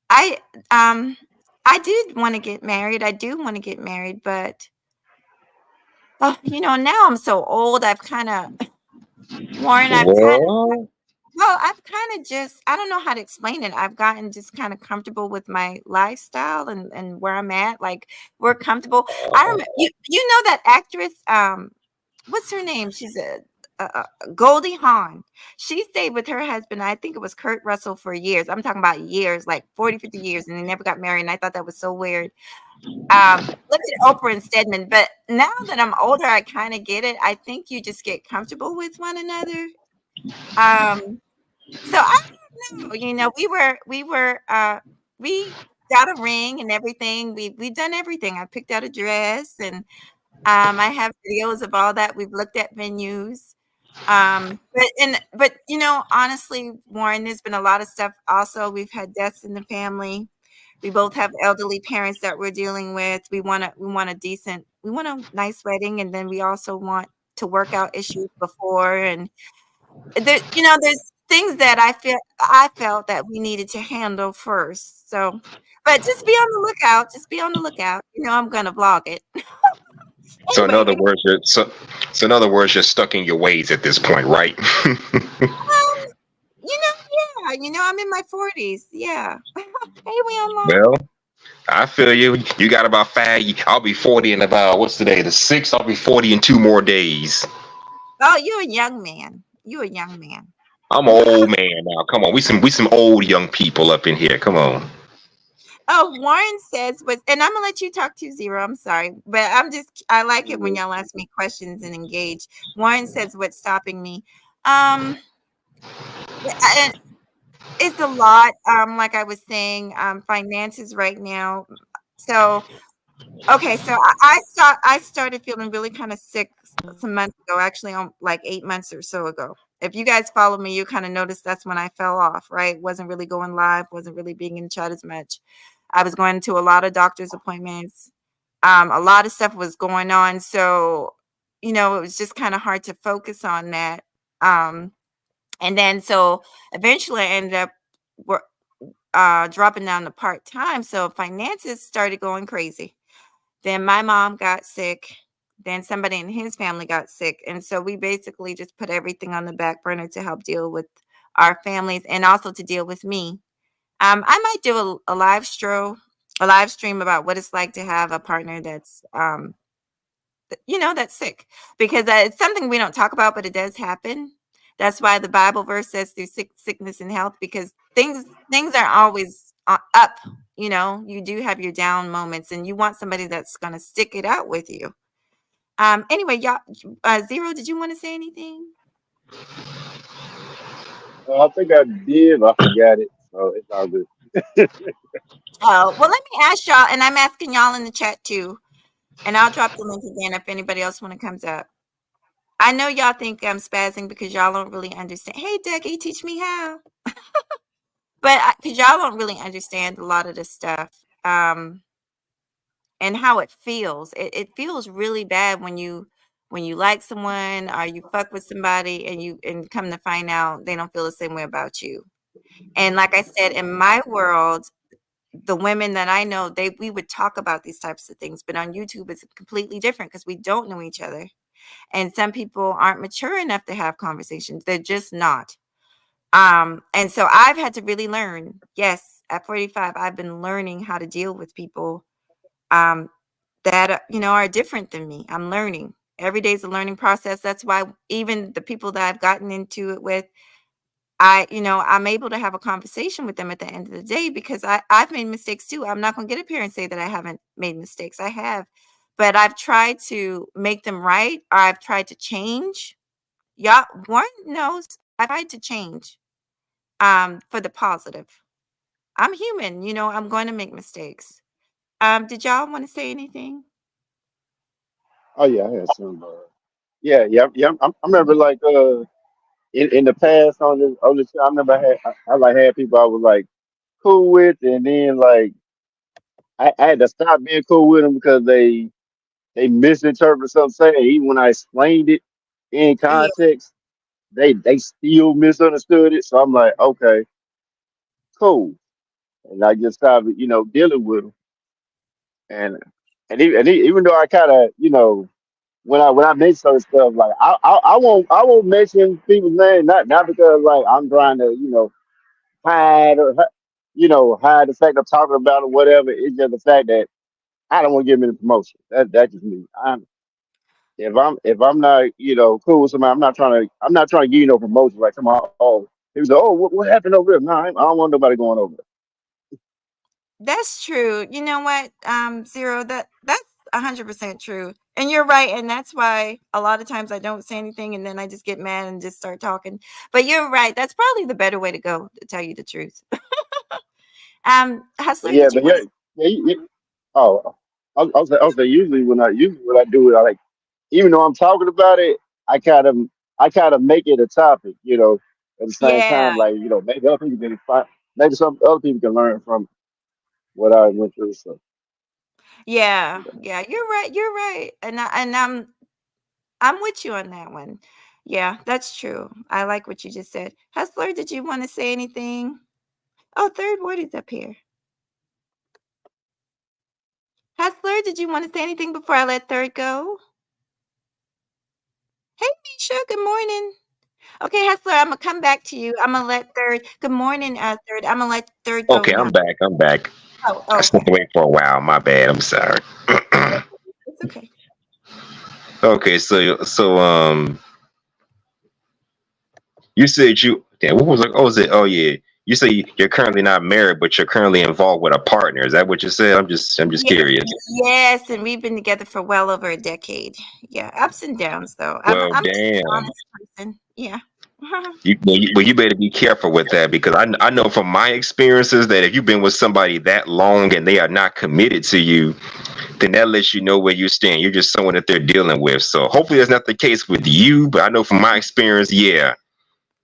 Speaker 1: I um I did want to get married. I do want to get married, but now I'm so old. I've kind of Warren.
Speaker 2: Well,
Speaker 1: I've kind of just I don't know how to explain it. I've gotten just kind of comfortable with my lifestyle and where I'm at. Like we're comfortable. I remember you know that actress. What's her name? She's Goldie Hawn. She stayed with her husband. I think it was Kurt Russell for years. I'm talking about years, like 40, 50 years, and they never got married. And I thought that was so weird. Look at Oprah and Stedman. But now that I'm older, I kind of get it. I think you just get comfortable with one another. Um, so I don't know. We got a ring and everything. We've done everything. I picked out a dress and I have videos of all that. We've looked at menus. But honestly, Warren, there's been a lot of stuff also. We've had deaths in the family. We both have elderly parents that we're dealing with. We want a nice wedding, and then we also want to work out issues before. And there's things that I felt that we needed to handle first. So, but just be on the lookout. Just be on the lookout. I'm gonna vlog it.
Speaker 2: so in
Speaker 1: Anyway,
Speaker 2: other words, so in other words, you're stuck in your ways at this point, right?
Speaker 1: um, I'm in my 40s. Yeah. Hey, we unlocked.
Speaker 2: Well, I feel you. You got about 5. I'll be 40 in about what's today? The 6th. I'll be 40 in 2 more days.
Speaker 1: Oh, you're a young man. You're a young man.
Speaker 2: I'm an old man now. Come on, we some old young people up in here. Come on.
Speaker 1: Oh, Warren says and I'm gonna let you talk to Zero. I'm sorry, but I like it when y'all ask me questions and engage. Warren says, "What's stopping me?" Um, and it's a lot. Like I was saying, finances right now. So okay, so I started feeling really kind of sick some months ago, actually, like 8 months or so ago. If you guys follow me, you kind of noticed that's when I fell off, right? Wasn't really going live, wasn't really being in chat as much. I was going to a lot of doctor's appointments. A lot of stuff was going on. So, it was just kind of hard to focus on that. Um, and then so eventually I ended up dropping down to part time. So finances started going crazy. Then my mom got sick. Then somebody in his family got sick. And so we basically just put everything on the back burner to help deal with our families and also to deal with me. I might do a live stream about what it's like to have a partner that's that's sick, because it's something we don't talk about, but it does happen. That's why the Bible verse says through sickness and health, because things aren't always up. You do have your down moments, and you want somebody that's going to stick it out with you. Anyway, y'all, Zero, did you want to say anything?
Speaker 3: I think I did. I forgot it. So it's all good.
Speaker 1: Oh, well, let me ask y'all, and I'm asking y'all in the chat too, and I'll drop the link again if anybody else when it comes up. I know y'all think I'm spazzing because y'all don't really understand. Hey, Dougie, teach me how. But because y'all don't really understand a lot of this stuff, and how it feels. It feels really bad when you like someone or you fuck with somebody and come to find out they don't feel the same way about you. And like I said, in my world, the women that I know, we would talk about these types of things, but on YouTube it's completely different because we don't know each other. And some people aren't mature enough to have conversations. They're just not. And so I've had to really learn. Yes, at 45, I've been learning how to deal with people um, that are different than me. I'm learning. Every day is a learning process. That's why even the people that I've gotten into it with, I'm able to have a conversation with them at the end of the day because I've made mistakes too. I'm not going to get up here and say that I haven't made mistakes. I have, but I've tried to make them right, or I've tried to change. Y'all, one knows I've tried to change for the positive. I'm human, I'm going to make mistakes. Did y'all want to say anything?
Speaker 3: Oh yeah, I had some. Yeah, yeah, yeah. I remember like in the past on this show, I remember I like had people I was like cool with, and then like I had to stop being cool with them because they misinterpreted something I'm saying. Even when I explained it in
Speaker 1: Yeah.
Speaker 3: context, they still misunderstood it. So I'm like, okay, cool, and I just stopped, dealing with them. And even though I kind of, when I mention certain stuff, like I won't mention people's name, not because like I'm trying to hide or hide the fact I'm talking about or whatever. It's just the fact that I don't want to give them any promotion. That's just me. If I'm not cool with somebody, I'm not trying to give you no promotion. Like come on, oh, he was like, oh, what happened over there? No, I don't want nobody going over there.
Speaker 1: That's true. You know what, Zero, that's 100% true. And you're right. And that's why a lot of times I don't say anything and then I just get mad and just start talking. But you're right. That's probably the better way to go, to tell you the truth.
Speaker 3: But
Speaker 1: Hustler,
Speaker 3: yeah,
Speaker 1: did you
Speaker 3: but
Speaker 1: want
Speaker 3: yeah,
Speaker 1: to?
Speaker 3: yeah. Oh, I was say usually when I do it, I like even though I'm talking about it, I kind of I kind of make it a topic. At the same
Speaker 1: Yeah.
Speaker 3: time, like maybe other people can find, maybe some other people can learn from what I went through. So
Speaker 1: Yeah. Yeah. You're right. You're right. And I'm with you on that one. Yeah, that's true. I like what you just said. Hustler, did you want to say anything? Oh, third word is up here. Hustler, did you want to say anything before I let third go? Hey, Misha, good morning. Okay, Hustler, I'm gonna come back to you. I'm gonna let third. Good morning, third. I'm gonna let third go
Speaker 2: Okay,
Speaker 1: now.
Speaker 2: I'm back. I'm back.
Speaker 1: Oh,
Speaker 2: I
Speaker 1: okay.
Speaker 2: stepped away for a while. My bad. I'm sorry.
Speaker 1: It's okay.
Speaker 2: Okay, you said you. Damn, what was it? Oh, was it? Oh, yeah. You say you're currently not married, but you're currently involved with a partner. Is that what you said? I'm just
Speaker 1: Yeah,
Speaker 2: curious.
Speaker 1: yes, and we've been together for well over a decade. Yeah, ups and downs though. I'm
Speaker 2: Well,
Speaker 1: I'm just an
Speaker 2: damn.
Speaker 1: honest person. Yeah.
Speaker 2: You better be careful with that because I know from my experiences that if you've been with somebody that long and they are not committed to you, then that lets you know where you stand. You're just someone that they're dealing with. So hopefully that's not the case with you. But I know from my experience, yeah,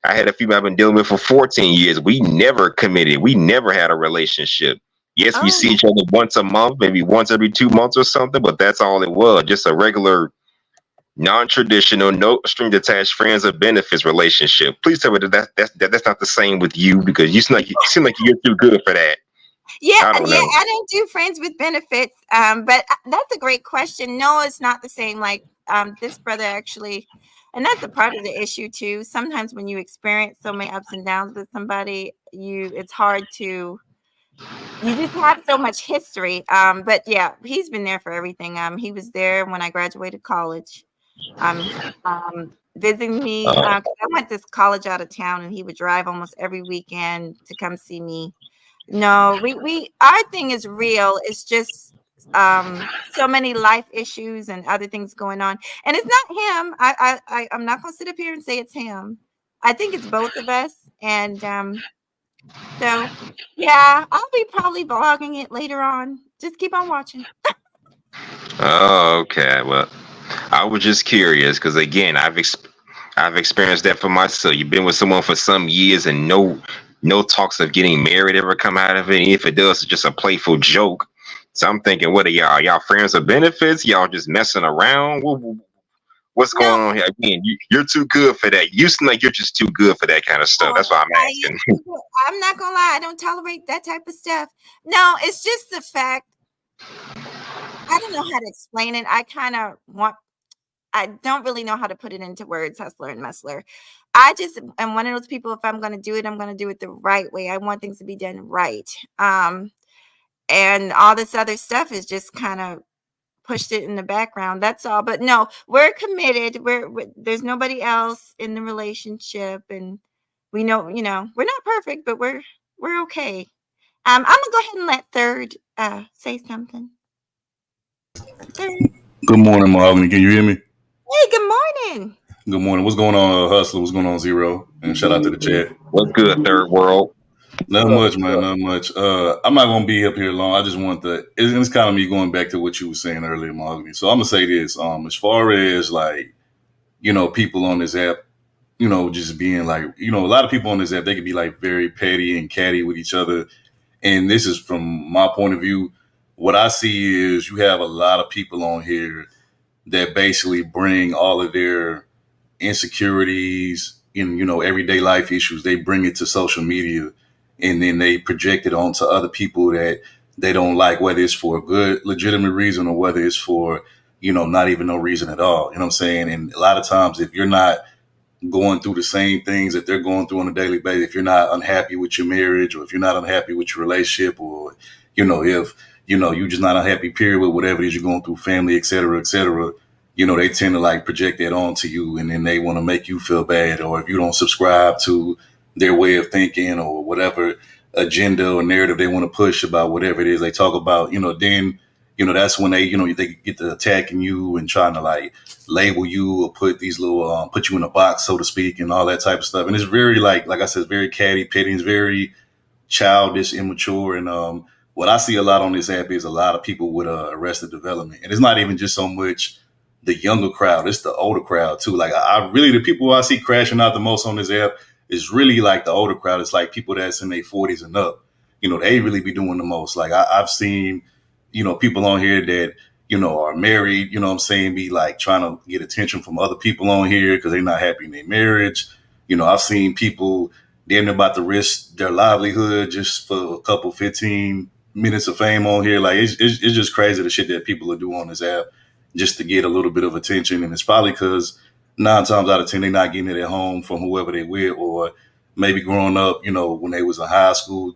Speaker 2: I had a female I've been dealing with for 14 years. We never committed. We never had a relationship. Yes, we see
Speaker 1: Oh,
Speaker 2: each other once a month, maybe once every 2 months or something, but that's all it was. Just a regular, non-traditional, no string attached friends or benefits relationship. Please tell me that's not the same with you because you seem like you're too good for that.
Speaker 1: yeah,
Speaker 2: I don't
Speaker 1: yeah.
Speaker 2: know.
Speaker 1: I don't do friends with benefits. But that's a great question. No, it's not the same. Like this brother actually, and that's a part of the issue too. Sometimes when you experience so many ups and downs with somebody, it's hard to you just have so much history. But yeah, he's been there for everything. He was there when I graduated college. Um, Visiting me
Speaker 2: Uh,
Speaker 1: 'cause I went to college out of town, and he would drive almost every weekend to come see me. No, we our thing is real. It's just so many life issues and other things going on, and it's not him. I'm not gonna sit up here and say it's him. I think it's both of us, and so yeah, I'll be probably vlogging it later on. Just keep on watching.
Speaker 2: oh, okay. Well, I was just curious because again, I've experienced that for myself. You've been with someone for some years and no talks of getting married ever come out of it. And if it does, it's just a playful joke. So I'm thinking, what are y'all? Y'all friends of benefits? Y'all just messing around? What's
Speaker 1: No,
Speaker 2: going on here? Again, you're too good for that. You seem like you're just too good for that kind of stuff. That's why I'm
Speaker 1: I am
Speaker 2: asking.
Speaker 1: too. I'm not gonna lie, I don't tolerate that type of stuff. No, it's just the fact I don't know how to explain it. I don't really know how to put it into words, hustler and muscler. I just am one of those people. If I'm gonna do it, I'm gonna do it the right way. I want things to be done right. And all this other stuff is just kind of pushed it in the background. That's all. But no, we're committed. There's nobody else in the relationship, and we know, we're not perfect, but we're okay. I'm gonna go ahead and let Third say something. Third,
Speaker 4: Good morning, Mahogany. Can you hear me?
Speaker 1: hey, good morning.
Speaker 4: Good morning. What's going on, Hustler? What's going on, Zero? And shout out to the chat.
Speaker 2: What's good, third world?
Speaker 4: Not much, man. Not much. I'm not gonna be up here long. I just want it's kind of me going back to what you were saying earlier, Mahogany. So I'm gonna say this. As far as like, people on this app, just being like, a lot of people on this app, they can be like very petty and catty with each other. And this is from my point of view. What I see is you have a lot of people on here that basically bring all of their insecurities in everyday life issues. They bring it to social media, and then they project it onto other people that they don't like, whether it's for a good legitimate reason or whether it's for not even no reason at all. You know what I'm saying? And a lot of times, if you're not going through the same things that they're going through on a daily basis, if you're not unhappy with your marriage, or if you're not unhappy with your relationship, or if you're just not unhappy period with whatever it is you're going through, family, et cetera, they tend to like project that onto you, and then they want to make you feel bad. Or if you don't subscribe to their way of thinking or whatever agenda or narrative they want to push about whatever it is they talk about, then that's when they get to attacking you and trying to like label you or put these little put you in a box, so to speak, and all that type of stuff. And it's very like I said, it's very catty, petty, it's very childish, immature. And what I see a lot on this app is a lot of people with arrested development, and it's not even just so much the younger crowd; it's the older crowd too. Like I really, the people I see crashing out the most on this app is really like the older crowd. It's like people that's in their 40s and up. They really be doing the most. Like I've seen, people on here that are married. What I'm saying, be like trying to get attention from other people on here because they're not happy in their marriage. I've seen people they're about to risk their livelihood just for a couple 15 minutes of fame on here. Like it's just crazy the shit that people are doing on this app just to get a little bit of attention. And it's probably because 9 times out of 10 they're not getting it at home from whoever they with, or maybe growing up, when they was in high school,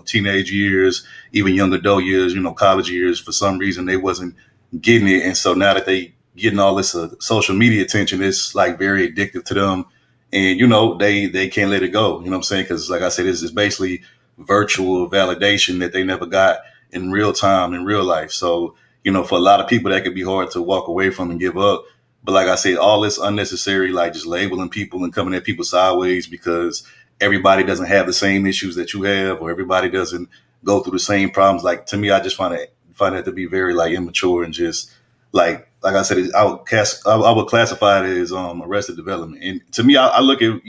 Speaker 4: teenage years, even young adult years, college years. For some reason they wasn't getting it, and so now that they getting all this social media attention, it's like very addictive to them. And they can't let it go. You know what I'm saying? Because like I said, this is basically virtual validation that they never got in real time in real life. So for a lot of people, that could be hard to walk away from and give up. But like I said, all this unnecessary, like just labeling people and coming at people sideways because everybody doesn't have the same issues that you have, or everybody doesn't go through the same problems. Like to me, I just find that to be very like immature and just like I said, I would classify it as arrested development. And to me, I look at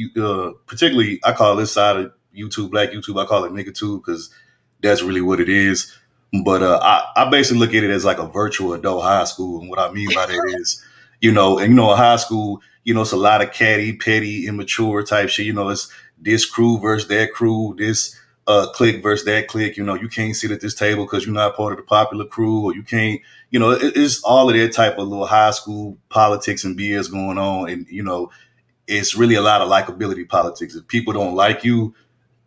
Speaker 4: particularly, I call this side of YouTube, Black YouTube, I call it nigga tube, because that's really what it is. But I basically look at it as like a virtual adult high school. And what I mean by that is, a high school, it's a lot of catty, petty, immature type shit. It's this crew versus that crew, this clique versus that clique. You can't sit at this table because you're not part of the popular crew, or you can't, it's all of that type of little high school politics and BS going on. And, it's really a lot of likability politics. If people don't like you,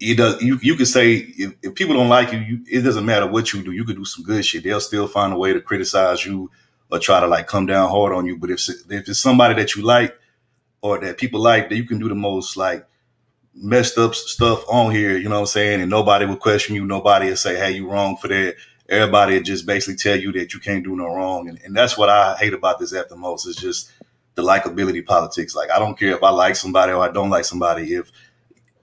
Speaker 4: it does. You can say if people don't like you, it doesn't matter what you do. You could do some good shit. They'll still find a way to criticize you or try to like come down hard on you. But if it's somebody that you like or that people like, that you can do the most like messed up stuff on here, you know what I'm saying? And nobody will question you. Nobody will say, hey, you wrong for that. Everybody will just basically tell you that you can't do no wrong. And that's what I hate about this app the most. It's just the likability politics. Like, I don't care if I like somebody or I don't like somebody. If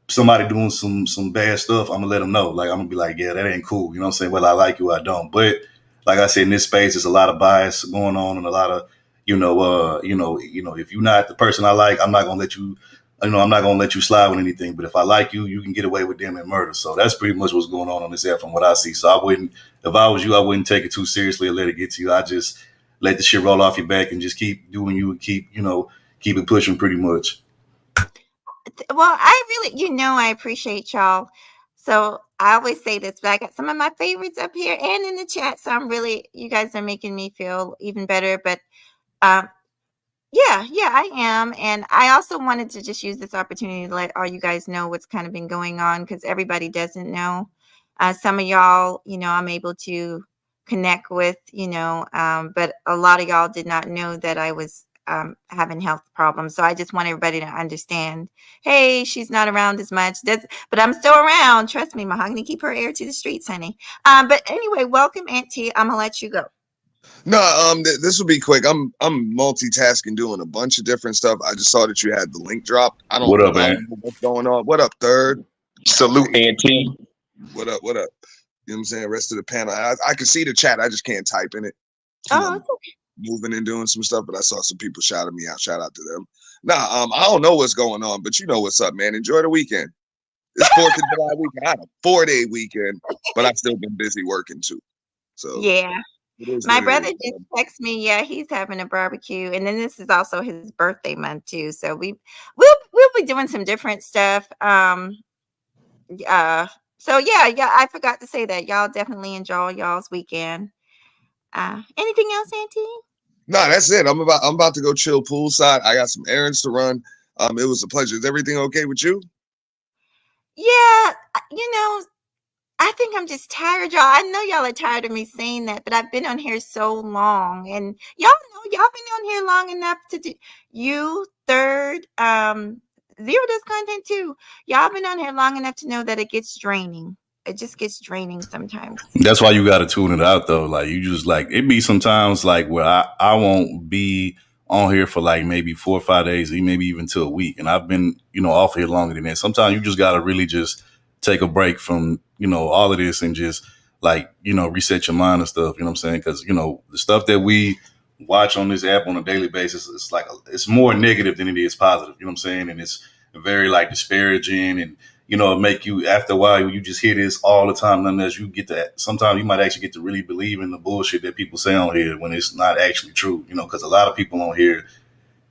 Speaker 4: somebody doing some bad stuff, I'm gonna let them know. Like, I'm gonna be like, yeah, that ain't cool. You know what I'm saying? Whether I like you or I don't. But like I said, in this space, there's a lot of bias going on and a lot of, if you're not the person I like, I'm not gonna let you. I'm not gonna let you slide with anything. But if I like you, you can get away with them and murder. So that's pretty much what's going on this app from what I see. So I wouldn't, if I was you, I wouldn't take it too seriously or let it get to you. I just let the shit roll off your back and just keep doing you and keep it pushing pretty much.
Speaker 1: Well, I really, I appreciate y'all. So I always say this, but I got some of my favorites up here and in the chat. So you guys are making me feel even better. But um, yeah, I am. And I also wanted to just use this opportunity to let all you guys know what's kind of been going on, because everybody doesn't know. Some of y'all, I'm able to connect with, but a lot of y'all did not know that I was having health problems. So I just want everybody to understand, hey, she's not around as much, but I'm still around. Trust me, Mahogany, keep her ear to the streets, honey. But anyway, welcome, Auntie. I'm gonna let you go.
Speaker 5: No, this will be quick. I'm multitasking, doing a bunch of different stuff. I just saw that you had the link dropped.
Speaker 4: What up, man?
Speaker 5: Know what's going on. What up, Third?
Speaker 2: Salute, Auntie.
Speaker 5: What up? You know what I'm saying? Rest of the panel. I can see the chat. I just can't type in it.
Speaker 1: Oh, it's okay.
Speaker 5: Moving and doing some stuff, but I saw some people shouting me out. Shout out to them. I don't know what's going on, but you know what's up, man. Enjoy the weekend. It's 4th of July weekend. I had a 4-day weekend, but I've still been busy working too. So
Speaker 1: yeah. My brother just texted me. Yeah, he's having a barbecue, and then this is also his birthday month too. So we'll be doing some different stuff. So yeah, I forgot to say that. Y'all definitely enjoy y'all's weekend. Anything else, Auntie?
Speaker 5: No, that's it. I'm about to go chill poolside. I got some errands to run. It was a pleasure. Is everything okay with you?
Speaker 1: Yeah, I think I'm just tired, y'all. I know y'all are tired of me saying that, but I've been on here so long, and y'all know y'all been on here long enough to do. You, Third, Zero does content too. Y'all been on here long enough to know that it gets draining. It just gets draining sometimes.
Speaker 4: That's why you got to tune it out though. Like, you just like, it be sometimes like where I won't be on here for like maybe 4 or 5 days, maybe even to a week. And I've been, off here longer than that. Sometimes you just got to really just take a break from, all of this and just like, reset your mind and stuff, you know what I'm saying? Cause the stuff that we watch on this app on a daily basis, it's more negative than it is positive, you know what I'm saying? And it's very like disparaging and, make you, after a while, you just hear this all the time. Unless you get that, sometimes you might actually get to really believe in the bullshit that people say on here when it's not actually true. Because a lot of people on here,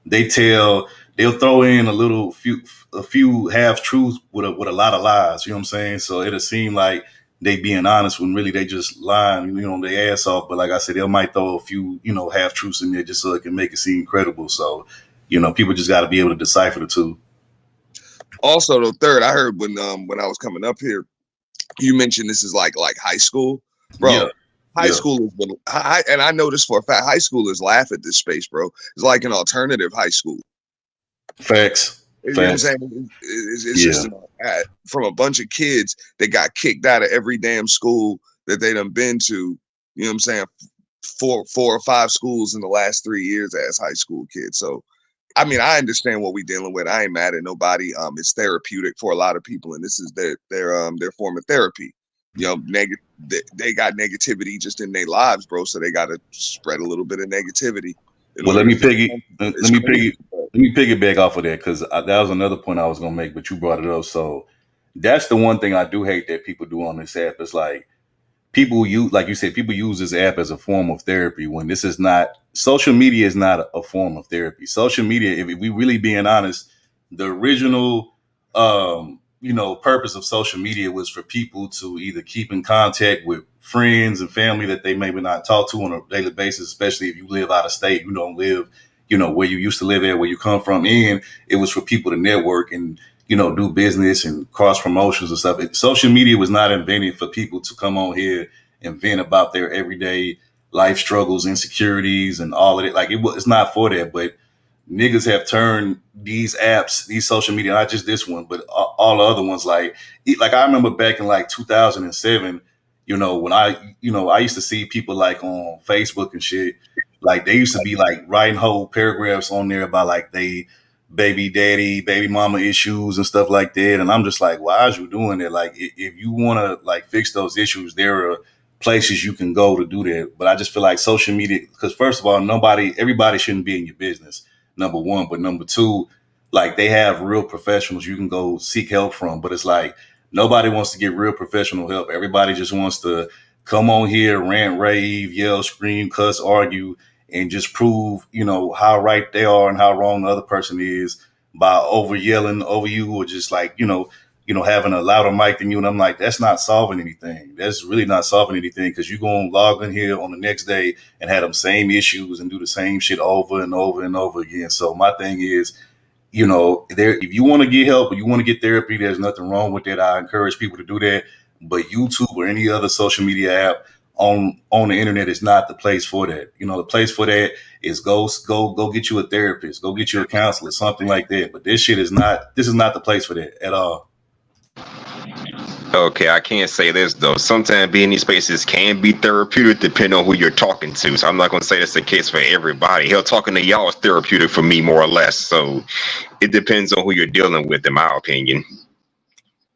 Speaker 4: they'll throw in a few half truths with a lot of lies. You know what I'm saying? So it'll seem like they being honest when really they just lying, their ass off. But like I said, they might throw a few, half truths in there just so it can make it seem credible. So, people just got to be able to decipher the two.
Speaker 5: Also, though, Third, I heard when I was coming up here, you mentioned this is like high school, bro. Yeah. High school is, and I know this for a fact. High schoolers laugh at this space, bro. It's like an alternative high school.
Speaker 4: Facts.
Speaker 5: You know what I'm saying? It's just from a bunch of kids that got kicked out of every damn school that they done been to. You know what I'm saying? Four or five schools in the last 3 years as high school kids. So, I mean, I understand what we're dealing with. I ain't mad at nobody. It's therapeutic for a lot of people, and this is their form of therapy. They got negativity just in their lives, bro. So they got to spread a little bit of negativity.
Speaker 4: Well, let me piggyback off of that, because that was another point I was gonna make, but you brought it up. So that's the one thing I do hate that people do on this app. It's like, people use, like you said, people use this app as a form of therapy when this is not. Social media is not a form of therapy. Social media, if we really being honest, the original, purpose of social media was for people to either keep in contact with friends and family that they maybe not talk to on a daily basis, especially if you live out of state, you don't live, where you used to live at, where you come from. And it was for people to network and do business and cross promotions and stuff. Social media was not invented for people to come on here and vent about their everyday life struggles, insecurities, and all of it. Like it's not for that. But niggas have turned these apps, these social media, not just this one, but all the other ones. Like I remember back in like 2007, when I used to see people like on Facebook and shit, like they used to be like writing whole paragraphs on there about like they baby daddy, baby mama issues and stuff like that. And I'm just like, why is you doing that? Like, if you want to like fix those issues, there are places you can go to do that. But I just feel like social media, because first of all, everybody shouldn't be in your business. Number one, but number two, like they have real professionals you can go seek help from. But it's like nobody wants to get real professional help. Everybody just wants to come on here, rant, rave, yell, scream, cuss, argue, and just prove, how right they are and how wrong the other person is by over yelling over you or just like, having a louder mic than you. And I'm like, that's not solving anything. That's really not solving anything because you're going to log in here on the next day and have them same issues and do the same shit over and over and over again. So my thing is, if you want to get help or you want to get therapy, there's nothing wrong with that. I encourage people to do that. But YouTube or any other social media app on the internet is not the place for that. The place for that is go get you a therapist, go get you a counselor, something like that. But this is not the place for that at all.
Speaker 2: Okay, I can't say this though. Sometimes being in these spaces can be therapeutic depending on who you're talking to. So I'm not going to say that's the case for everybody. Hell, talking to y'all is therapeutic for me more or less. So it depends on who you're dealing with, in my opinion.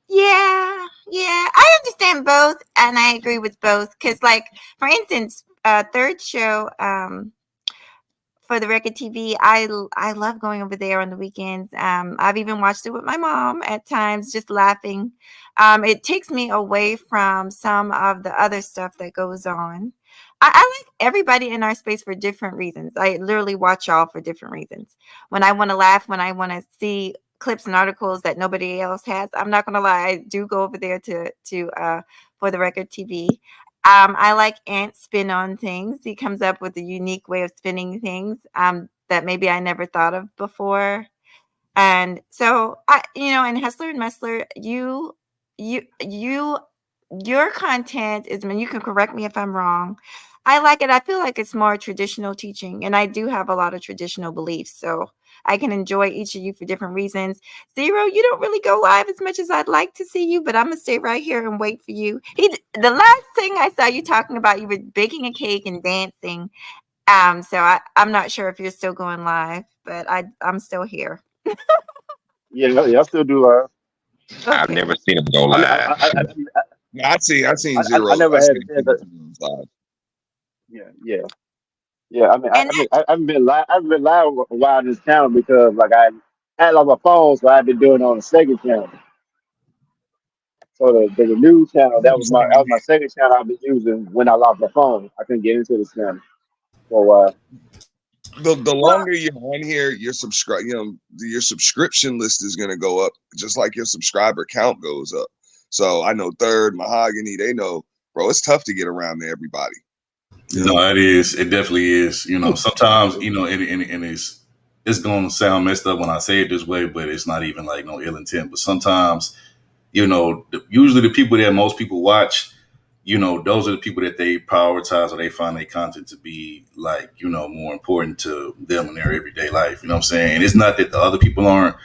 Speaker 1: Yeah, I understand both, and I agree with both. Because, like, for instance, third show, for the Record TV, I love going over there on the weekends. I've even watched it with my mom at times, just laughing. It takes me away from some of the other stuff that goes on. I like everybody in our space for different reasons. I literally watch y'all for different reasons. When I want to laugh, when I want to see clips and articles that nobody else has, I'm not gonna lie, I do go over there to for the Record TV. I like Ant's spin on things. He comes up with a unique way of spinning things that maybe I never thought of before. And so and Hustler and Messler, your content is, I mean, you can correct me if I'm wrong. I like it. I feel like it's more traditional teaching, and I do have a lot of traditional beliefs. So I can enjoy each of you for different reasons. Zero, you don't really go live as much as I'd like to see you, but I'm gonna stay right here and wait for you. The last thing I saw you talking about, you were baking a cake and dancing. So I'm not sure if you're still going live, but I'm still here.
Speaker 3: Yeah, I still do.
Speaker 2: I've
Speaker 1: Okay.
Speaker 2: never seen him go
Speaker 3: I,
Speaker 2: live.
Speaker 5: I seen
Speaker 3: I
Speaker 5: zero.
Speaker 3: never
Speaker 5: I
Speaker 3: had
Speaker 5: seen
Speaker 3: a chance.
Speaker 5: live.
Speaker 3: Yeah.
Speaker 1: And
Speaker 3: I haven't been live. I haven't been live a while on this channel because like I had on my phone, so I've been doing it on the second channel. So the new channel that was my second channel I've been using when I lost my phone. I couldn't get into this channel for a while.
Speaker 5: The
Speaker 1: well,
Speaker 5: longer you're on here, your subscription list is gonna go up, just like your subscriber count goes up. So I know Third, Mahogany, they know, bro, it's tough to get around to everybody.
Speaker 4: No, it is. It definitely is. Sometimes, and it's going to sound messed up when I say it this way, but it's not even like no ill intent. But sometimes, usually the people that most people watch, those are the people that they prioritize or they find their content to be like, more important to them in their everyday life. You know what I'm saying? And it's not that the other people aren't,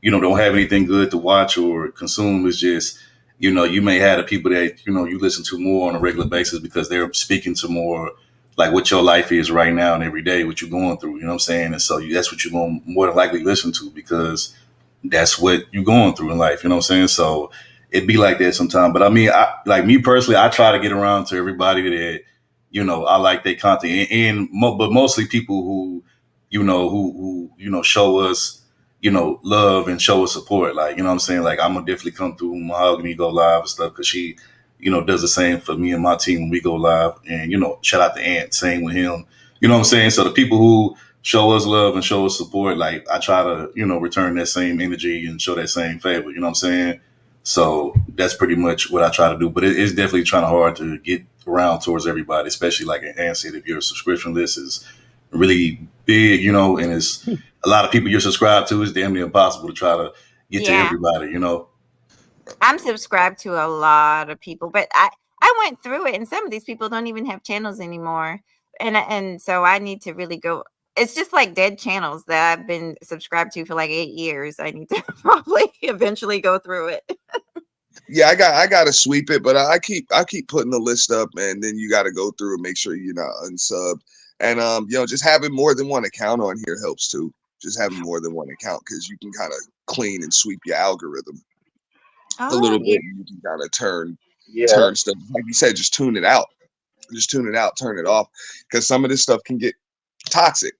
Speaker 4: don't have anything good to watch or consume. It's just, you may have the people that, you listen to more on a regular basis because they're speaking to more like what your life is right now and every day, what you're going through, you know what I'm saying? And so that's what you're going to more than likely listen to because that's what you're going through in life, you know what I'm saying? So it'd be like that sometimes. But I mean, like me personally, I try to get around to everybody that, I like their content but mostly people who, show us, love and show us support. Like, you know what I'm saying? Like, I'm gonna definitely come through Mahogany, go live and stuff because she, does the same for me and my team when we go live. And, shout out to Ant, same with him. You know what I'm saying? So the people who show us love and show us support, like I try to, return that same energy and show that same favor. You know what I'm saying? So that's pretty much what I try to do. But it's definitely trying hard to get around towards everybody, especially like Ant said, if your subscription list is really big, and it's a lot of people you're subscribed to, it's damn near impossible to try to get to
Speaker 1: Yeah.
Speaker 4: everybody, you know.
Speaker 1: I'm subscribed to a lot of people, but I went through it, and some of these people don't even have channels anymore, and so I need to really go. It's just like dead channels that I've been subscribed to for like 8 years. I need to probably eventually go through it.
Speaker 5: Yeah, I got to sweep it, but I keep putting the list up, and then you got to go through and make sure you're not unsubbed. And just having more than one account on here helps too. Just having more than one account, because you can kind of clean and sweep your algorithm a
Speaker 1: Oh
Speaker 5: little
Speaker 1: yeah,
Speaker 5: bit, and you can kind of turn
Speaker 3: Yeah,
Speaker 5: turn stuff, like you said, just tune it out. Just tune it out, turn it off, because some of this stuff can get toxic.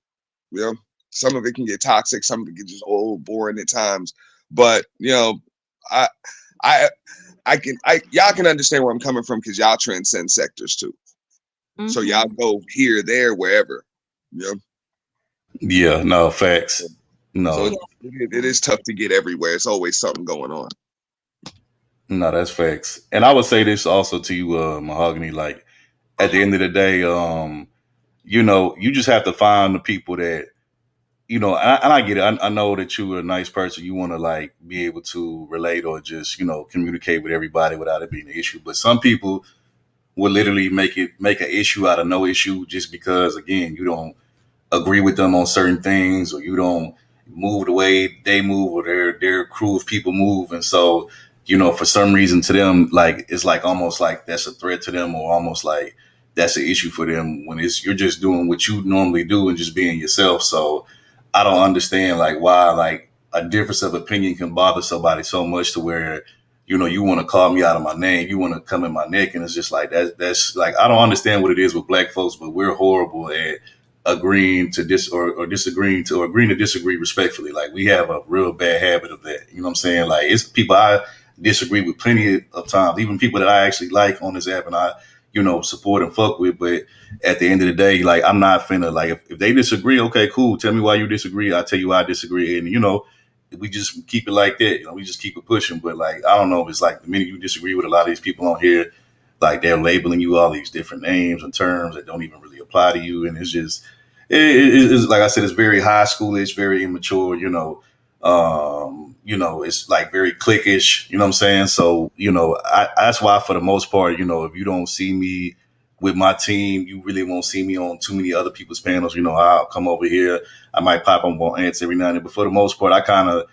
Speaker 5: You know, some of it can get toxic, some of it can get just old, boring at times. But I I y'all can understand where I'm coming from, because y'all transcend sectors too. So y'all
Speaker 1: hmm
Speaker 5: go here, there, wherever. You know,
Speaker 4: Yeah, no facts.
Speaker 5: so
Speaker 1: yeah.
Speaker 4: No,
Speaker 5: it is tough to get everywhere. It's always something going on.
Speaker 4: no, that's facts. And I would say this also to you, Mahogany. Like at the end of the day, you just have to find the people that and I get it. I know that you're a nice person. You want to like be able to relate or just communicate with everybody without it being an issue. But some people will literally make an issue out of no issue just because again you don't agree with them on certain things or you don't move the way they move or their crew of people move. And so for some reason to them, like it's like almost like that's a threat to them or almost like that's an issue for them when it's you're just doing what you normally do and just being yourself. So I don't understand like why like a difference of opinion can bother somebody so much to where you want to call me out of my name, you want to come in my neck, and it's just like that's like I don't understand what it is with black folks, but we're horrible at agreeing to or disagreeing to or agreeing to disagree respectfully. Like we have a real bad habit of that. You know what I'm saying? Like it's people I disagree with plenty of times, even people that I actually like on this app and I, support and fuck with. But at the end of the day, like I'm not finna like if they disagree, okay, cool. Tell me why you disagree. I'll tell you why I disagree. And we just keep it like that. We just keep it pushing. But like I don't know, it's like the minute you disagree with a lot of these people on here, like they're labeling you all these different names and terms that don't even really apply to you. And it's just it's like I said, it's very high schoolish, very immature, it's like very cliquish, you know what I'm saying? So, that's why for the most part, if you don't see me with my team, you really won't see me on too many other people's panels. I'll come over here. I might pop up on ants every now and then, but for the most part, I kind of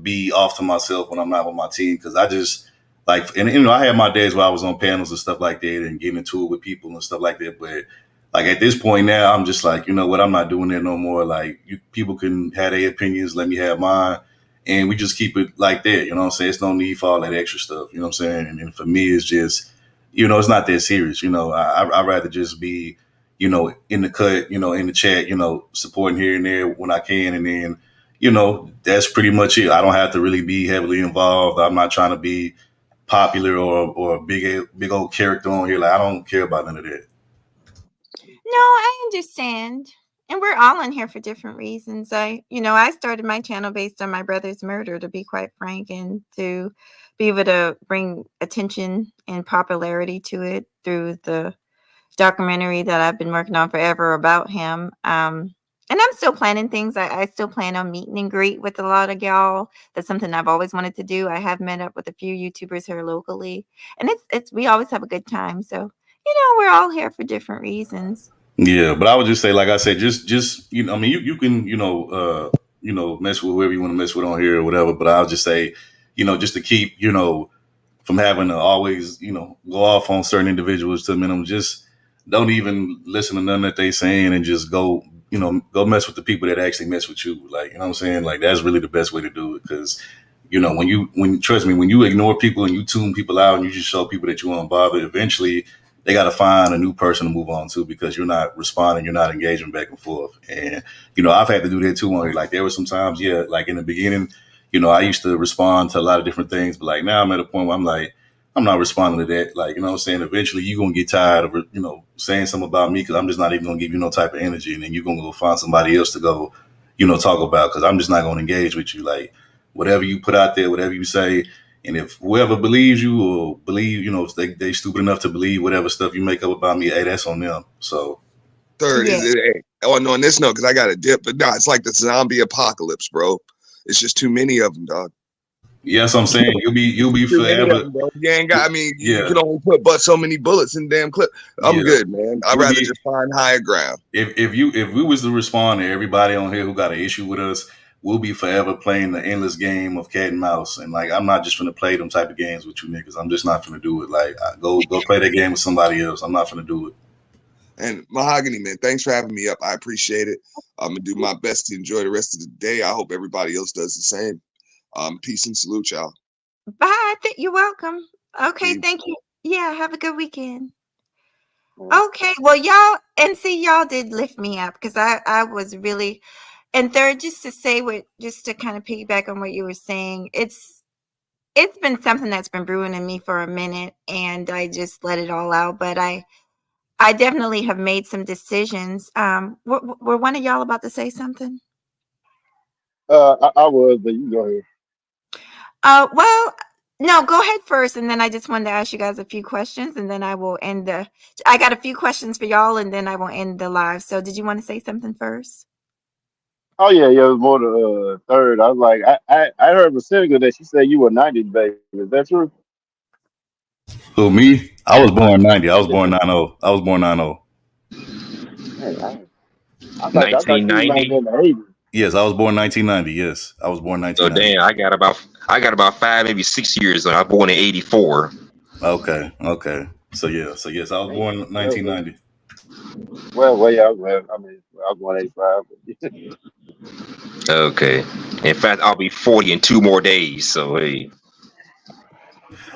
Speaker 4: be off to myself when I'm not with my team because I just like, and I had my days where I was on panels and stuff like that and getting into it with people and stuff like that. But like at this point now, I'm just like, you know what, I'm not doing that no more. Like people can have their opinions, let me have mine, and we just keep it like that. You know what I'm saying? It's no need for all that extra stuff. You know what I'm saying? And for me, it's just, it's not that serious. I'd rather just be, in the cut, in the chat, supporting here and there when I can, and then, that's pretty much it. I don't have to really be heavily involved. I'm not trying to be popular or a big old character on here. Like I don't care about none of that.
Speaker 1: No, I understand. And we're all in here for different reasons. I started my channel based on my brother's murder, to be quite frank, and to be able to bring attention and popularity to it through the documentary that I've been working on forever about him. And I'm still planning things. I still plan on meeting and greet with a lot of y'all. That's something I've always wanted to do. I have met up with a few YouTubers here locally, and it's we always have a good time. So we're all here for different reasons.
Speaker 4: Yeah, but I would just say, like I said, just I mean, you can mess with whoever you want to mess with on here or whatever. But I'll just say, just to keep from having to always go off on certain individuals to a minimum. Just don't even listen to nothing that they saying and just go mess with the people that actually mess with you. Like what I'm saying, like that's really the best way to do it because. When trust me, when you ignore people and you tune people out and you just show people that you won't bother, eventually they got to find a new person to move on to because you're not responding, you're not engaging back and forth. And, I've had to do that too. Like there were some times, yeah, like in the beginning, I used to respond to a lot of different things, but like now I'm at a point where I'm like, I'm not responding to that. Like, what I'm saying? Eventually you're going to get tired of, saying something about me because I'm just not even going to give you no type of energy. And then you're going to go find somebody else to go, talk about because I'm just not going to engage with you. Like whatever you put out there, whatever you say, and if whoever believes you or believe, if they stupid enough to believe whatever stuff you make up about me, hey, that's on them. So
Speaker 5: Third
Speaker 1: Yeah.
Speaker 5: is it? Hey, on this note, because I got a dip, but no, it's like the zombie apocalypse, bro. It's just too many of them, dog.
Speaker 4: Yes, I'm saying you'll be
Speaker 5: Shoot any of
Speaker 4: forever.
Speaker 5: them, bro. You ain't got. I mean, you
Speaker 4: Yeah,
Speaker 5: can only put but so many bullets in damn clip. I'm
Speaker 4: yeah.
Speaker 5: good, man. I'd
Speaker 4: We'll
Speaker 5: rather
Speaker 4: be
Speaker 5: just find higher ground.
Speaker 4: if we was to respond to everybody on here who got an issue with us, we'll be forever playing the endless game of cat and mouse. And like, I'm not just gonna play them type of games with you niggas. I'm just not gonna do it. Like, go play that game with somebody else. I'm not gonna do it.
Speaker 5: And Mahogany, man, thanks for having me up. I appreciate it. I'm gonna do my best to enjoy the rest of the day. I hope everybody else does the same. Peace and salute, y'all.
Speaker 1: Bye. You're welcome. Okay,
Speaker 5: Peace.
Speaker 1: thank you. Yeah, have a good weekend.
Speaker 3: Yeah.
Speaker 1: Okay, well, y'all, and see, y'all did lift me up because I was really, and third, just to say just to kind of piggyback on what you were saying, it's been something that's been brewing in me for a minute, and I just let it all out. But I definitely have made some decisions. Were one of y'all about to say something?
Speaker 3: I was, but you go ahead.
Speaker 1: Well, no, go ahead first, and then I just wanted to ask you guys a few questions, and then I will end the. I got a few questions for y'all, and then I will end the live. So, did you want to say something first?
Speaker 3: Oh yeah, yeah. It was more the third. I was like, I heard Basilica that she said you were 90s baby. Is that true?
Speaker 4: Who, me? I was born 90. I was born 90. I was born 90.
Speaker 3: Man, I thought you was like
Speaker 6: 1990.
Speaker 3: in the 80s.
Speaker 4: Yes, I was born 1990. Yes, I was born
Speaker 6: So
Speaker 4: 1990.
Speaker 6: damn, I got about 5, maybe 6 years. I was born in '84.
Speaker 4: Okay, okay. So yeah, so yes, I was
Speaker 3: Damn.
Speaker 4: born
Speaker 3: Well, well,
Speaker 4: 1990.
Speaker 3: well, yeah. Well, I mean, I was born 85. But
Speaker 6: Okay. In fact, I'll be 40 in 2 more days. So hey,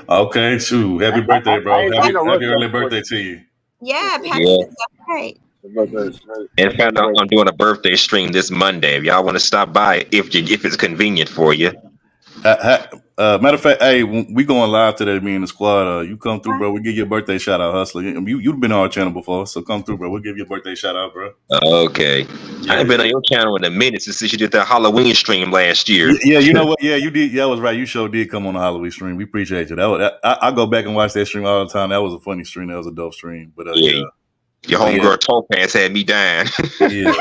Speaker 4: Okay, shoot. Happy birthday, bro.
Speaker 3: I ain't no rush
Speaker 4: Happy
Speaker 3: though
Speaker 4: early
Speaker 3: for
Speaker 4: birthday to you.
Speaker 1: Yeah, happy.
Speaker 6: yeah.
Speaker 1: That's right.
Speaker 3: but
Speaker 6: In
Speaker 3: happy
Speaker 6: fact, I'm
Speaker 3: birthday.
Speaker 6: doing a birthday stream this Monday. If y'all want to stop by, if it's convenient for you.
Speaker 4: Matter of fact, hey, we going live today, me and the squad. You come through, bro. We give you a birthday shout out, hustler. You've been on our channel before, so come through, bro. We'll give you a birthday shout out, bro.
Speaker 6: Okay. I
Speaker 4: Yeah,
Speaker 6: ain't been
Speaker 4: yeah.
Speaker 6: on your channel in a minute since you did that Halloween stream last year.
Speaker 4: Yeah, you know what? Yeah, you did. Yeah, that was right. You sure did come on the Halloween stream. We appreciate you. I go back and watch that stream all the time. That was a funny stream. That was a dope stream. But
Speaker 6: Yeah. Your
Speaker 4: but yeah,
Speaker 6: homegirl Topaz had me dying.
Speaker 4: yeah.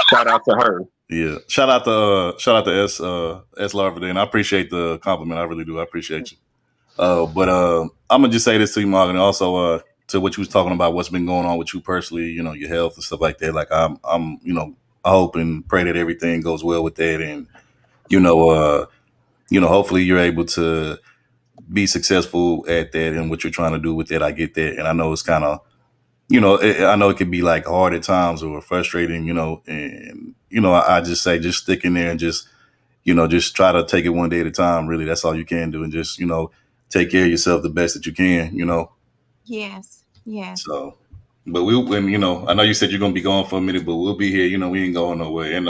Speaker 6: Shout out to her.
Speaker 4: Yeah, shout out to S Larva, and I appreciate the compliment. I really do. I appreciate you. But I'm gonna just say this to you, Morgan, and also to what you was talking about, what's been going on with you personally. You know, your health and stuff like that. Like I'm, I hope and pray that everything goes well with that, and you know, hopefully you're able to be successful at that and what you're trying to do with that. I get that, and I know it's kind of I know it can be like hard at times or frustrating, and I just say just stick in there and just try to take it one day at a time. Really, that's all you can do, and just take care of yourself the best that you can.
Speaker 1: Yes, yes.
Speaker 4: So, but when I know you said you're gonna be gone for a minute, but we'll be here. We ain't going nowhere. And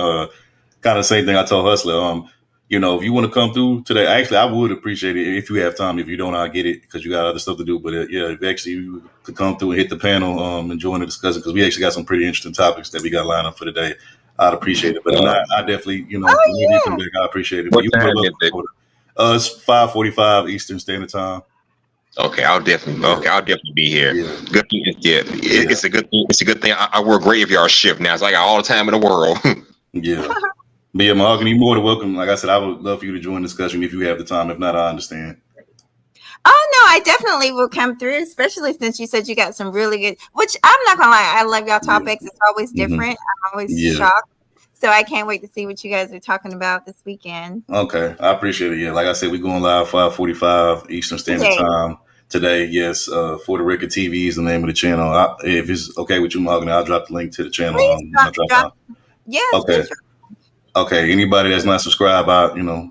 Speaker 4: kind of same thing I told Hustler. If you want to come through today, actually, I would appreciate it if you have time. If you don't, I get it because you got other stuff to do. But yeah, if actually you could come through and hit the panel, and join the discussion because we actually got some pretty interesting topics that we got lined up for today. I'd appreciate it. But if
Speaker 6: Uh,
Speaker 4: not, I definitely,
Speaker 1: Oh
Speaker 4: whenever you come
Speaker 1: yeah.
Speaker 4: back, I appreciate it. But
Speaker 6: what
Speaker 4: you more
Speaker 6: time is
Speaker 4: welcome.
Speaker 6: it?
Speaker 4: It's 5:45 Eastern Standard Time.
Speaker 6: Okay,
Speaker 4: Yeah,
Speaker 6: I'll definitely be here.
Speaker 4: yeah,
Speaker 6: Good thing, yeah,
Speaker 4: yeah,
Speaker 6: it's a good thing. It's a good thing. I work graveyard shift now, so I got all the time in the world.
Speaker 4: yeah. But yeah, Mahogany, you're more than welcome. Like I said, I would love for you to join the discussion if you have the time. If not, I understand.
Speaker 1: Oh no, I definitely will come through, especially since you said you got some really good. Which I'm not gonna lie, I love y'all
Speaker 4: Yeah.
Speaker 1: topics. It's always
Speaker 4: Hmm.
Speaker 1: different. I'm always
Speaker 4: Yeah.
Speaker 1: shocked. So I can't wait to see what you guys are talking about this weekend.
Speaker 4: Okay. I appreciate it. Yeah. Like I said, we're going live 5:45 Eastern Standard
Speaker 1: Today.
Speaker 4: Time today. Yes. For the Record TV is the name of the channel. If it's okay with you, Mahogany, I'll drop the link to the channel.
Speaker 1: Please
Speaker 4: I'll drop
Speaker 1: drop.
Speaker 4: down.
Speaker 1: Yes,
Speaker 4: Okay.
Speaker 1: please drop.
Speaker 4: Okay. Anybody that's not subscribed,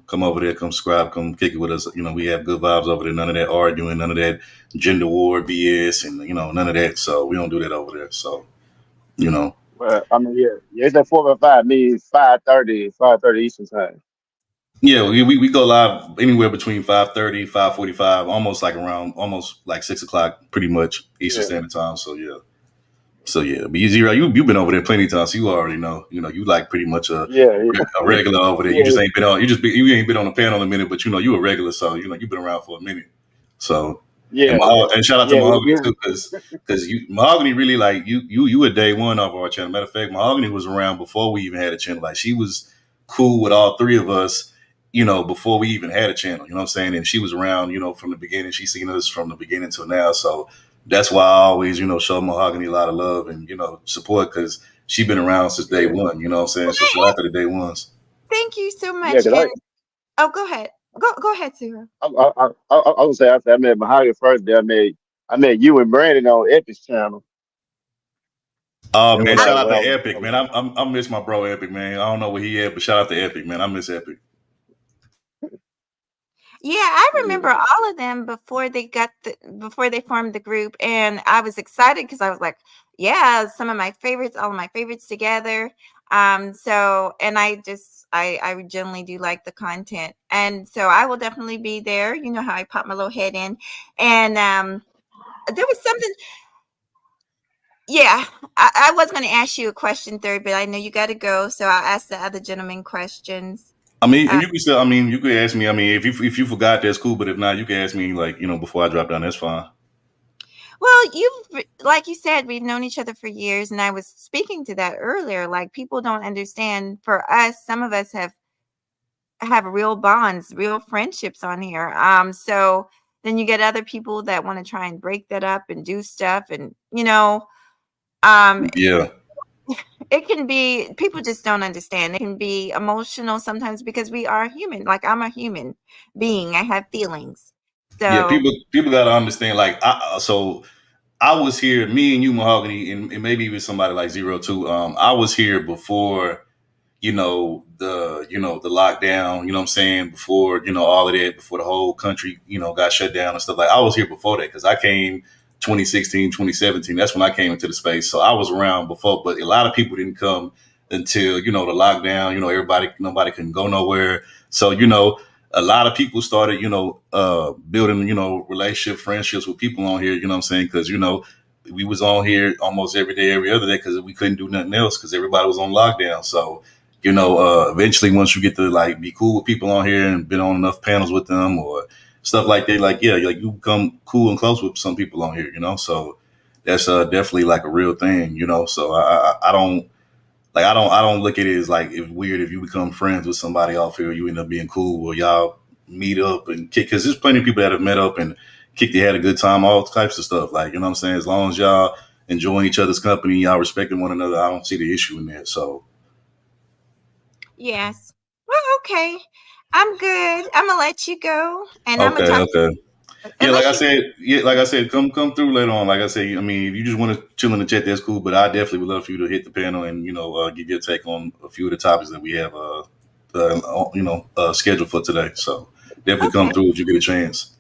Speaker 4: come over there, come subscribe, come kick it with us. We have good vibes over there. None of that arguing, none of that gender war BS, and none of that. So we don't do that over there. So you know.
Speaker 3: Well, I mean, yeah. It's at 4:05. Means 5:30 Eastern time.
Speaker 4: Yeah, we go live anywhere between 5:30, 5:45, almost like 6 o'clock, pretty much Eastern
Speaker 3: Yeah,
Speaker 4: Standard Time. So yeah, but you've been over there plenty of times, so you already know. You like pretty much
Speaker 3: yeah, yeah,
Speaker 4: a regular over there. You
Speaker 3: yeah,
Speaker 4: just ain't been on. You ain't been on the panel a minute, but you a regular, so you've been around for a minute. So
Speaker 3: yeah,
Speaker 4: and shout out to
Speaker 3: yeah,
Speaker 4: Mahogany
Speaker 3: yeah.
Speaker 4: too, because Mahogany really like you were day one of our channel. Matter of fact, Mahogany was around before we even had a channel. Like she was cool with all three of us before we even had a channel, you know what I'm saying? And she was around, from the beginning. She's seen us from the beginning till now. So that's why I always, show Mahogany a lot of love and, support, because she been around since day
Speaker 3: Yeah,
Speaker 4: one, you know what I'm saying? So
Speaker 1: Okay,
Speaker 4: shout out to the day ones.
Speaker 1: thank you so
Speaker 3: yeah.
Speaker 1: much.
Speaker 3: Cause
Speaker 1: And oh, go ahead. Go ahead, Sarah.
Speaker 3: I would say I met Mahogany first day. I met you and Brandon on Epic's channel.
Speaker 4: Oh
Speaker 3: And
Speaker 4: man,
Speaker 3: when
Speaker 1: I,
Speaker 3: I
Speaker 4: shout out
Speaker 3: when
Speaker 4: to
Speaker 3: I was,
Speaker 4: Epic, man. I miss my bro Epic, man. I don't know where he at, but shout out to Epic, man. I miss Epic.
Speaker 1: yeah, I
Speaker 3: yeah,
Speaker 1: remember all of them before they formed the group, and I was excited because I was like, yeah, some of my favorites, all of my favorites together. So and I generally do like the content, and so I will definitely be there. You know how I pop my little head in, and there was something. Yeah, I was going to ask you a question third, but I know you got to go, so I'll ask the other gentlemen questions.
Speaker 4: I mean,
Speaker 1: Uh,
Speaker 4: and you can still, I mean, you could ask me. I mean, if you forgot, that's cool. But if not, you can ask me like, before I drop down. That's fine.
Speaker 1: well, like you said, we've known each other for years, and I was speaking to that earlier. Like people don't understand. For us, some of us have real bonds, real friendships on here. So then you get other people that want to try and break that up and do stuff, and um,
Speaker 4: Yeah,
Speaker 1: it can be people just don't understand. It can be emotional sometimes because we are human. Like I'm a human being. I have feelings.
Speaker 4: yeah.
Speaker 1: So
Speaker 4: People got to understand. Like, so I was here, me and you, Mahogany, and maybe even somebody like Zero Two. I was here before the lockdown, you know what I'm saying, before, all of that, before the whole country, got shut down and stuff. Like I was here before that because I came 2016, 2017. That's when I came into the space. So I was around before, but a lot of people didn't come until, the lockdown, nobody can go nowhere. So, a lot of people started, building, relationship, friendships with people on here, you know what I'm saying? Because, we was on here almost every day, every other day, because we couldn't do nothing else because everybody was on lockdown. So, eventually once you get to like be cool with people on here and been on enough panels with them or stuff like that, like, yeah, like you become cool and close with some people on here, so that's definitely like a real thing, so I don't like, I don't look at it as like it's weird if you become friends with somebody off here, you end up being cool or y'all meet up and kick, because there's plenty of people that have met up and kicked, they had a good time, all types of stuff, like, what I'm saying, as long as y'all enjoying each other's company, y'all respecting one another, I don't see the issue in that. So
Speaker 1: yes. Well, okay. I'm good. I'm gonna let you go, and I'm gonna
Speaker 4: okay,
Speaker 1: talk
Speaker 4: okay. Yeah,
Speaker 1: unless you.
Speaker 4: like I said, come through later on. Like I said, I mean, if you just want to chill in the chat, that's cool. But I definitely would love for you to hit the panel and give your take on a few of the topics that we have scheduled for today. So definitely come
Speaker 1: Okay.
Speaker 4: through if you get a chance.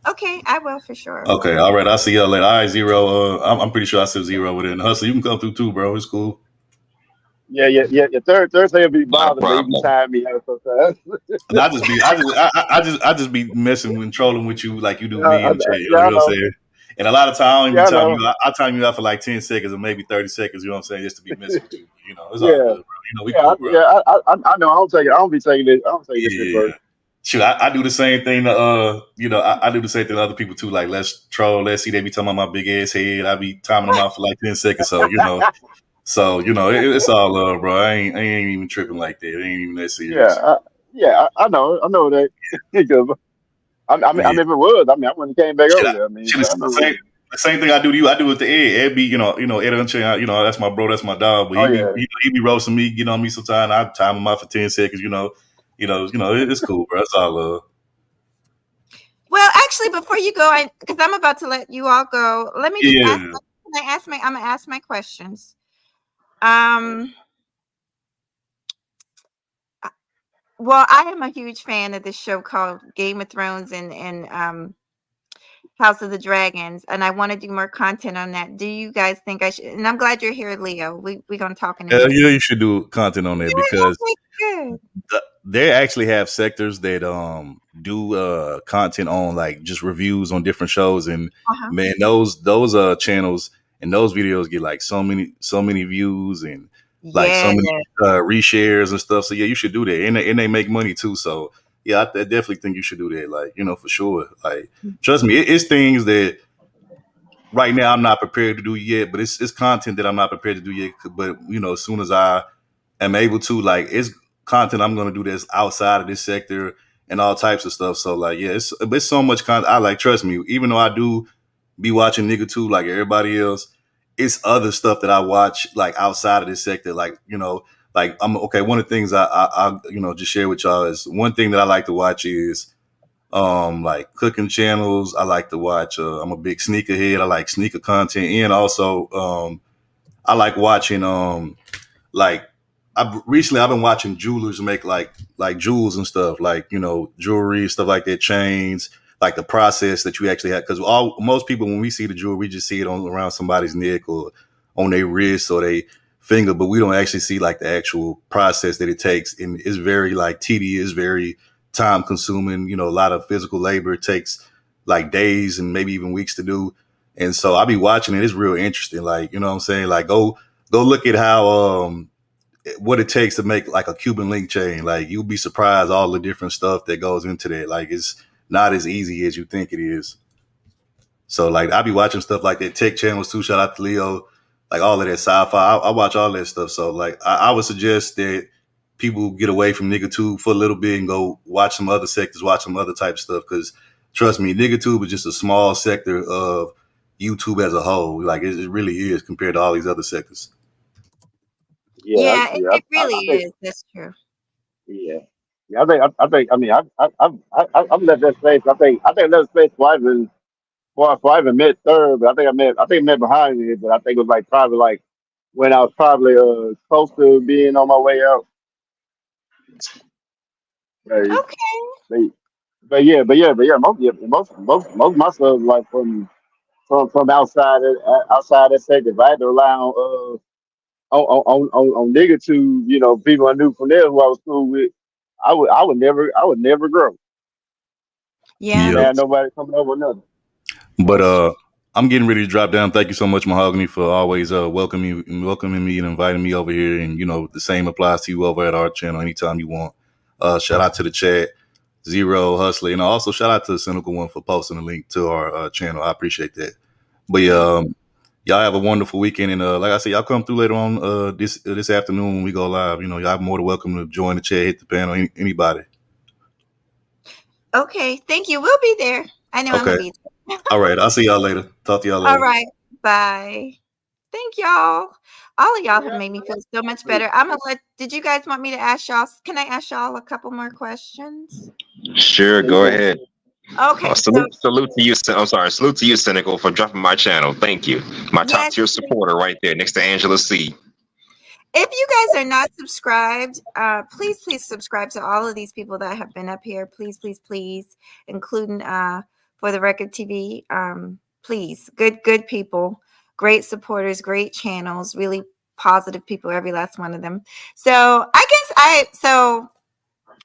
Speaker 1: Okay, I will for sure.
Speaker 4: Okay, all right. I'll see y'all later. All right, Zero. I'm pretty sure I said Zero within the hustle. You can come through too, bro. It's cool.
Speaker 3: yeah. Thursday will be
Speaker 6: Not a
Speaker 3: bothering me. He be
Speaker 6: problem.
Speaker 3: tying me out sometimes.
Speaker 4: And I just be messing and trolling with you like you do
Speaker 3: Yeah,
Speaker 4: me in the chat. You
Speaker 3: yeah,
Speaker 4: know
Speaker 3: I
Speaker 4: what I'm
Speaker 3: know.
Speaker 4: saying? And a lot of times I don't even
Speaker 3: Yeah, I
Speaker 4: time you
Speaker 3: know.
Speaker 4: out. I time you out for like 10 seconds or maybe 30 seconds, you know what I'm saying, just to be messing with you. It's all
Speaker 3: Yeah,
Speaker 4: good, bro. We cool, bro.
Speaker 3: I know. I don't take it. I don't be taking it. I don't take this shit
Speaker 4: Yeah.
Speaker 3: personal.
Speaker 4: Shoot, I do the same thing to I do the same thing to other people too. Like, let's troll, let's see, they be talking about my big ass head. I be timing them out for like 10 seconds. It's all love, bro. I ain't even tripping like that. It ain't even that
Speaker 3: Yeah,
Speaker 4: serious.
Speaker 3: I know. I know that. Because I
Speaker 4: Yeah.
Speaker 3: mean, if it was, I mean, I wouldn't have came back
Speaker 4: Shit,
Speaker 3: over there. I mean,
Speaker 4: shit,
Speaker 3: so I
Speaker 4: it's
Speaker 3: know.
Speaker 4: the same thing I do to you. I do it to Ed. Ed be, Ed Unchained, that's my bro, that's my dog. But
Speaker 3: Oh yeah,
Speaker 4: he be roasting me, get on me sometimes. I time him out for 10 seconds, it's cool, bro. It's all love.
Speaker 1: Well, actually, before you go, because I'm about to let you all go, let me just ask.
Speaker 4: Yeah.
Speaker 1: Can I ask my? I'm gonna ask my questions. Um. Well, I am a huge fan of this show called Game of Thrones and House of the Dragons, and I want to do more content on that. Do you guys think I should? And I'm glad you're here, Leo. We're gonna talk in a minute.
Speaker 4: Yeah, you should do content on there because
Speaker 1: Okay, good.
Speaker 4: they actually have sectors that do content on like just reviews on different shows, and
Speaker 1: Uh-huh.
Speaker 4: man, those channels and those videos get like so many views and like so
Speaker 1: Yeah.
Speaker 4: many reshares and stuff. So yeah, you should do that, and they make money too. So yeah, I definitely think you should do that. Like, for sure. Like, trust me, it's things that right now I'm not prepared to do yet, but it's content that I'm not prepared to do yet. But as soon as I am able to, like, it's content I'm gonna do that's outside of this sector and all types of stuff. So like, yeah, it's so much content. I like, trust me, even though I do be watching nigga too, like everybody else, it's other stuff that I watch like outside of this sector. Like, like I'm okay. One of the things I just share with y'all is one thing that I like to watch is like cooking channels. I like to watch. I'm a big sneakerhead. I like sneaker content, and also I like watching like I've been watching jewelers make like jewels and stuff, like jewelry, stuff like that, chains, like the process that you actually have. Because most people, when we see the jewelry, we just see it on around somebody's neck or on their wrist or their finger, but we don't actually see like the actual process that it takes, and it's very like tedious, very time consuming. A lot of physical labor. It takes like days and maybe even weeks to do. And so I'll be watching it. It's real interesting. Like, what I'm saying? Like go look at how what it takes to make like a Cuban link chain. Like you'll be surprised all the different stuff that goes into that. Like it's not as easy as you think it is. So like I'll be watching stuff like that, tech channels too. Shout out to Leo, like all of that sci-fi. I watch all that stuff. So like I would suggest that people get away from NiggaTube for a little bit and go watch some other sectors, watch some other type of stuff. Because trust me, NiggaTube is just a small sector of YouTube as a whole. Like it really is compared to all these other sectors.
Speaker 3: Yeah,
Speaker 1: Yeah,
Speaker 3: yeah.
Speaker 1: it
Speaker 3: I
Speaker 1: really
Speaker 3: think,
Speaker 1: is. That's true.
Speaker 3: yeah, yeah. I think. I mean, I've left that space. I think I left space before I even met Third, but I think I met behind it, but I think it was like probably like when I was probably close to being on my way out. Right.
Speaker 1: Okay.
Speaker 3: But, most of my stuff like from outside that sector. If I had to rely on nigga to people I knew from there who I was cool with, I would never grow. I
Speaker 1: Yeah,
Speaker 3: wouldn't
Speaker 4: Yeah.
Speaker 1: me
Speaker 3: have
Speaker 1: too.
Speaker 3: nobody coming over nothing.
Speaker 4: But
Speaker 1: That's true.
Speaker 4: I'm getting ready to drop down. Thank you so much, Mahogany, for always welcoming me and inviting me over here. And the same applies to you over at our channel anytime you want. Shout out to the chat, Zero Hustler, and also shout out to the Cynical One for posting a link to our channel. I appreciate that. But
Speaker 1: Yeah.
Speaker 4: y'all have a wonderful weekend, and like I said, y'all come through later on this afternoon when we go live. Y'all are more than welcome to join the chat, hit the panel, anybody.
Speaker 1: Okay. Thank you. We'll be there. I know I'm gonna
Speaker 4: Okay,
Speaker 1: be there.
Speaker 4: all right. I'll see y'all later. Talk to y'all
Speaker 1: All
Speaker 4: later.
Speaker 1: right. Bye. Thank y'all. All of y'all have made me feel so much better. I'm gonna let. Did you guys want me to ask y'all? Can I ask y'all a couple more questions?
Speaker 6: Sure,
Speaker 3: Yeah, you
Speaker 6: go
Speaker 3: can.
Speaker 6: ahead.
Speaker 1: Okay. So
Speaker 6: Salute to you. I'm sorry. Salute to you, Cynical, for dropping my channel. Thank you. My top
Speaker 1: yes,
Speaker 6: tier supporter right there, next to Angela C.
Speaker 1: if you guys are not subscribed, please subscribe to all of these people that have been up here. Please, including for the Record TV. Please, good people, great supporters, great channels, really positive people, every last one of them. So I guess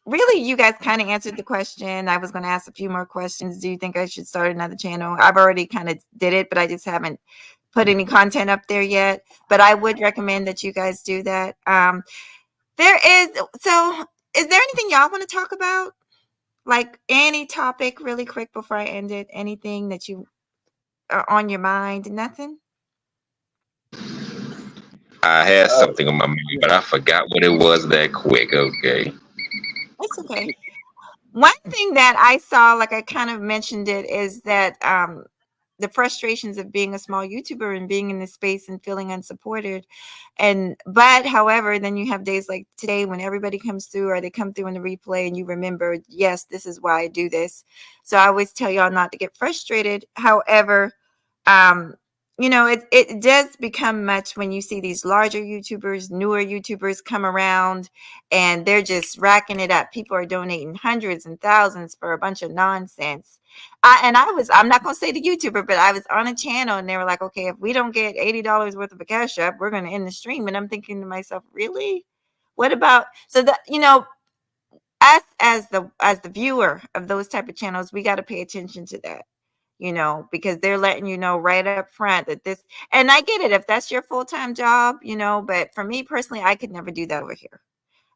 Speaker 1: really you guys kind of answered the question. I was going to ask a few more questions. Do you think I should start another channel? I've already kind of did it, but I just haven't put any content up there yet, but I would recommend that you guys do that. There is so is there anything y'all want to talk about? Like any topic really quick before I end it? Anything that you are on your mind? Nothing?
Speaker 6: I had
Speaker 3: Uh,
Speaker 6: something on my mind,
Speaker 3: yeah.
Speaker 6: but I forgot what it was that quick. Okay.
Speaker 1: It's okay. One thing that I saw, like I kind of mentioned it, is that the frustrations of being a small YouTuber and being in this space and feeling unsupported. But however, then you have days like today when everybody comes through or they come through in the replay and you remember, yes, this is why I do this. So I always tell y'all not to get frustrated. However, um, it does become much when you see these larger YouTubers, newer YouTubers come around and they're just racking it up. People are donating hundreds and thousands for a bunch of nonsense. I'm not going to say the YouTuber, but I was on a channel and they were like, okay, if we don't get $80 worth of a cash up, we're going to end the stream. And I'm thinking to myself, really? What about, so that, us as the viewer of those type of channels, we got to pay attention to that, because they're letting you know right up front that this, and I get it if that's your full-time job, but for me personally, I could never do that over here.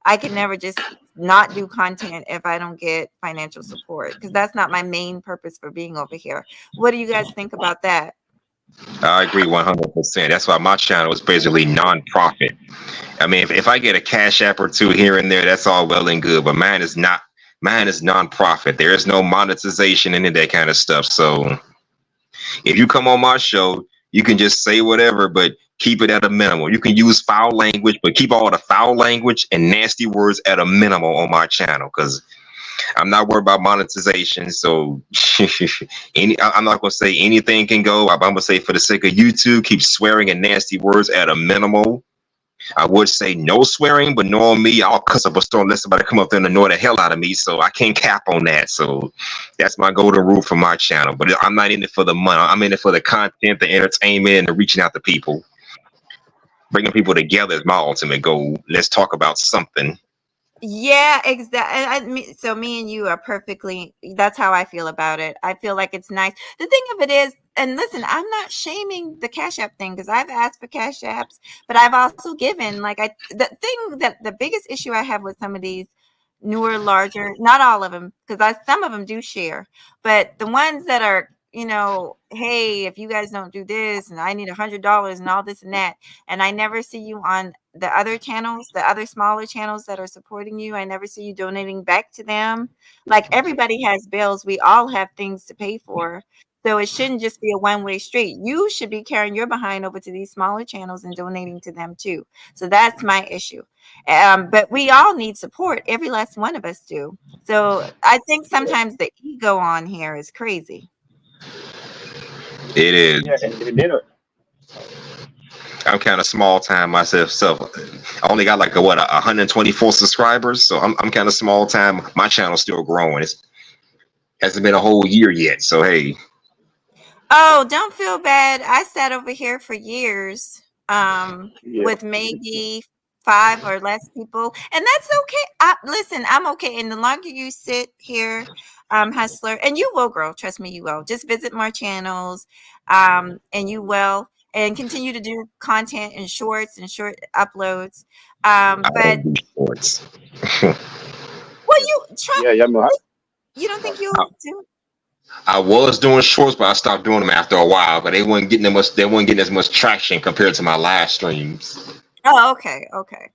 Speaker 1: I could never just not do content if I don't get financial support, because that's not my main purpose for being over here. What do you guys think about that?
Speaker 6: I agree 100%. That's why my channel is basically non-profit. I mean, if I get a cash app or two here and there, that's all well and good. But mine is not. Mine is non-profit. There is no monetization any of that kind of stuff. So if you come on my show, you can just say whatever, but keep it at a minimum. You can use foul language, but keep all the foul language and nasty words at a minimum on my channel because I'm not worried about monetization. So I'm not going to say anything can go. I'm going to say for the sake of YouTube, keep swearing and nasty words at a minimal. I would say no swearing, but knowing me, I'll cuss up a storm unless somebody come up there and annoy the hell out of me. So I can't cap on that. So that's my golden rule for my channel. But I'm not in it for the money. I'm in it for the content, the entertainment, and the reaching out to people. Bringing people together is my ultimate goal. Let's talk about something.
Speaker 1: Yeah, exactly. So me and you are perfectly. That's how I feel about it. I feel like it's nice. The thing of it is, and listen, I'm not shaming the Cash App thing because I've asked for Cash Apps, but I've also given. Like the thing that the biggest issue I have with some of these newer, larger, not all of them, because some of them do share, but the ones that are, hey, if you guys don't do this, and I need $100 and all this and that, and I never see you on the other channels, the other smaller channels that are supporting you. I never see you donating back to them. Like everybody has bills. We all have things to pay for. So it shouldn't just be a one-way street. You should be carrying your behind over to these smaller channels and donating to them too. So that's my issue. But we all need support. Every last one of us do. So I think
Speaker 3: Yeah,
Speaker 1: sometimes the ego on here is crazy.
Speaker 6: It is.
Speaker 3: yeah, and then
Speaker 6: I'm kind of small time myself, so I only got like 124 subscribers, so I'm kind of small time. My channel's still growing. It hasn't been a whole year yet, so hey,
Speaker 1: Oh, don't feel bad. I sat over here for years,
Speaker 3: yeah,
Speaker 1: with maybe 5 or less people, and that's okay. Listen, I'm okay. And the longer you sit here, Hustler, and you will grow. Trust me, you will. Just visit more channels, and you will, and continue to do content and shorts and short uploads.
Speaker 6: I
Speaker 1: But
Speaker 6: don't do shorts.
Speaker 1: well, you try.
Speaker 3: yeah, yeah. I mean,
Speaker 1: You don't think
Speaker 6: I,
Speaker 1: you'll do?
Speaker 6: I was doing shorts, but I stopped doing them after a while. But they weren't getting as much traction compared to my live streams.
Speaker 1: Oh, okay, okay.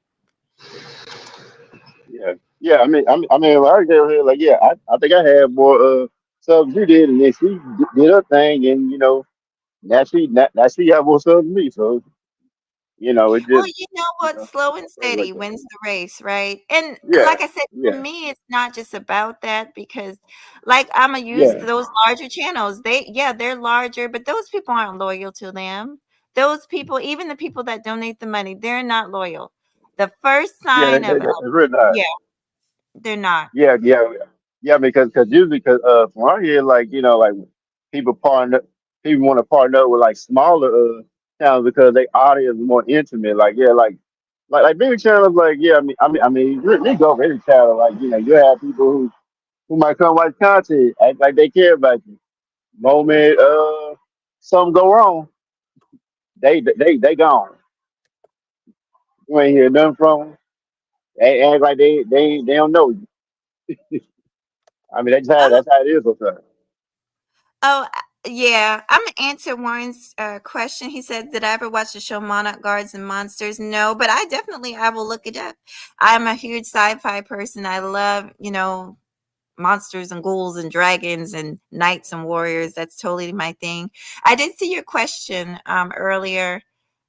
Speaker 3: yeah, yeah. I mean, when I get here, like, yeah, I think I had more subs you did, and then she did her thing, and now she got more subs than me. So it
Speaker 1: Well,
Speaker 3: just
Speaker 1: you know what? Slow and
Speaker 3: goes like
Speaker 1: steady
Speaker 3: that.
Speaker 1: wins the race, right? And
Speaker 3: Yeah,
Speaker 1: like I said, for
Speaker 3: yeah,
Speaker 1: me, it's not just about that because, like, I'm gonna use
Speaker 3: yeah,
Speaker 1: those larger channels. They're larger, but those people aren't loyal to them. Those people, even the people that donate the money, they're not loyal. The first
Speaker 3: yeah.
Speaker 1: sign of,
Speaker 3: That's really nice.
Speaker 1: yeah, they're not.
Speaker 3: Yeah, yeah, yeah. Because usually, because from our here, like like people partner, people want to partner up with like smaller channels because they audience is more intimate. Like yeah, like bigger channels. Like yeah, I mean, you go for any channel. Like you have people who might come watch content, act like they care about you. Moment something go wrong, they gone. You ain't hear nothing from them. They act like they don't know you. I mean
Speaker 1: Oh,
Speaker 3: that's how it is sometimes.
Speaker 1: oh, yeah. I'm gonna answer Warren's question. He said, "Did I ever watch the show Monarch Guards and Monsters?" No, but I will look it up. I'm a huge sci-fi person. I love, monsters and ghouls and dragons and knights and warriors. That's totally my thing. I did see your question earlier.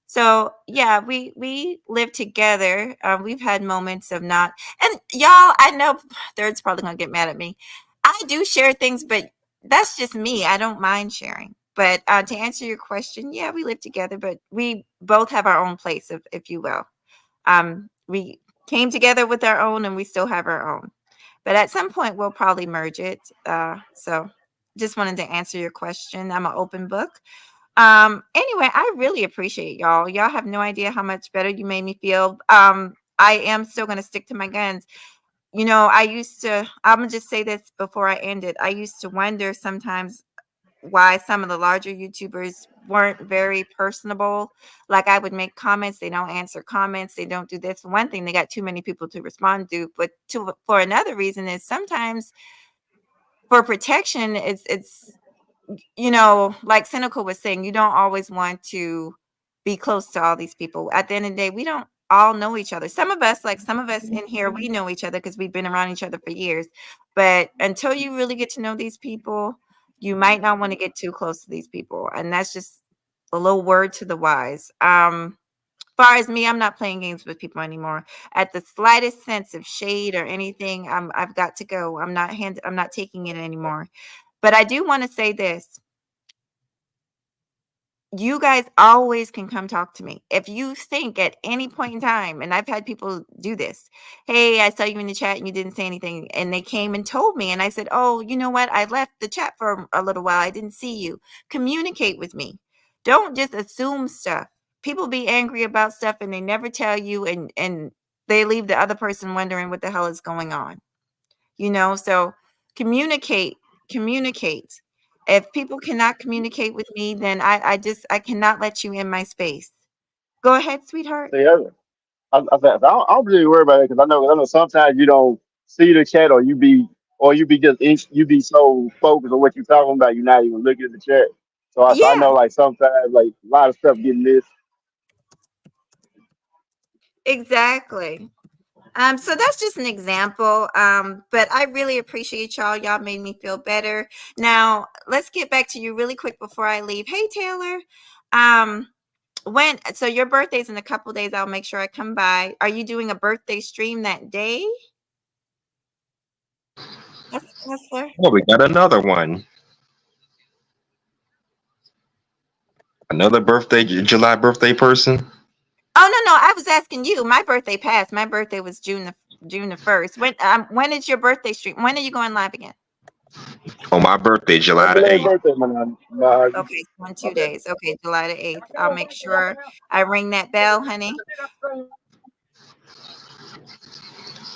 Speaker 1: So yeah, we live together. We've had moments of not, and y'all. I know Third's probably gonna get mad at me. I do share things, but that's just me. I don't mind sharing. But to answer your question, yeah, we live together, but we both have our own place, if you will. We came together with our own, and we still have our own. But at some point, we'll probably merge it. So just wanted to answer your question. I'm an open book. Anyway, I really appreciate y'all. Y'all have no idea how much better you made me feel. I am still going to stick to my guns. I'm going to just say this before I end it. I used to wonder sometimes why some of the larger YouTubers weren't very personable. Like I would make comments, they don't answer comments, they don't do this. For one thing, they got too many people to respond to. But for another reason is sometimes for protection, it's you know, like Cynical was saying, you don't always want to be close to all these people. At the end of the day, we don't all know each other. Some of us, like some of us in here, we know each other because we've been around each other for years. But until you really get to know these people, you might not want to get too close to these people. And that's just a little word to the wise. Far as me, I'm not playing games with people anymore. At the slightest sense of shade or anything, I've got to go. I'm not taking it anymore. But I do want to say this. You guys always can come talk to me. If you think at any point in time, and I've had people do this, hey, I saw you in the chat and you didn't say anything. And they came and told me, and I said, oh, you know what? I left the chat for a little while. I didn't see you. Communicate with me. Don't just assume stuff. People be angry about stuff and they never tell you, and they leave the other person wondering what the hell is going on. You know, so communicate. If people cannot communicate with me, then I cannot let you in my space. Go ahead, sweetheart.
Speaker 3: See, I don't really worry about it because I know sometimes you don't see the chat or you be just you be so focused on what you're talking about, you're not even looking at the chat. So I
Speaker 1: Yeah,
Speaker 3: know like sometimes like a lot of stuff get missed.
Speaker 1: exactly. So that's just an example. But I really appreciate y'all. Y'all made me feel better. Now let's get back to you really quick before I leave. Hey Taylor. Um, so your birthday's in a couple days. I'll make sure I come by. Are you doing a birthday stream that day? Hustler?
Speaker 6: Oh, we got another one. Another birthday, July birthday person.
Speaker 1: Oh no, I was asking you. My birthday passed. My birthday was June the 1st. When is your birthday stream? When are you going live again?
Speaker 6: On my birthday,
Speaker 3: Happy
Speaker 6: July the
Speaker 3: belated
Speaker 6: 8th.
Speaker 3: birthday, man.
Speaker 1: Okay, so in
Speaker 3: My
Speaker 1: 2
Speaker 3: bad.
Speaker 1: days. Okay, July the 8th. I'll make sure I ring that bell, honey.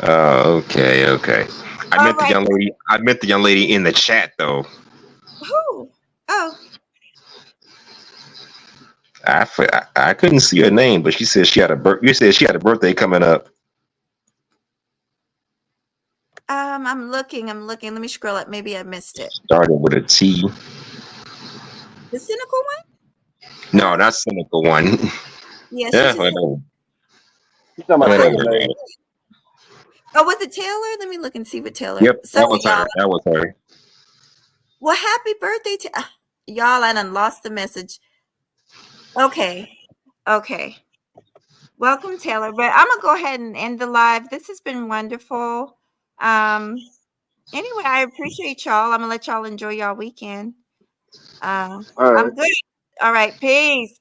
Speaker 6: Okay. I
Speaker 1: All
Speaker 6: met the
Speaker 1: right.
Speaker 6: young lady. I met the young lady in the chat though.
Speaker 1: Who? Oh,
Speaker 6: I couldn't see her name, but she said she had you said she had a birthday coming up.
Speaker 1: I'm looking. Let me scroll up. Maybe I missed it.
Speaker 6: Started with a T.
Speaker 1: The cynical
Speaker 6: No,
Speaker 1: one?
Speaker 6: not cynical one.
Speaker 1: Yeah, she
Speaker 6: Yeah,
Speaker 1: just.
Speaker 6: whatever.
Speaker 3: You talking
Speaker 1: Well,
Speaker 3: about
Speaker 1: how
Speaker 6: Whatever,
Speaker 1: you?
Speaker 3: Taylor,
Speaker 6: man.
Speaker 3: man?
Speaker 1: Oh, was it Taylor? Let me look and see what Taylor.
Speaker 6: Yep,
Speaker 1: So
Speaker 6: that was
Speaker 1: y'all.
Speaker 6: her. That was her.
Speaker 1: Well, happy birthday to y'all. I done lost the message. Okay. Welcome, Taylor. But I'm gonna go ahead and end the live. This has been wonderful. Um. Anyway, I appreciate y'all. I'm gonna let y'all enjoy y'all weekend.
Speaker 3: All right,
Speaker 1: I'm good. All right. Peace,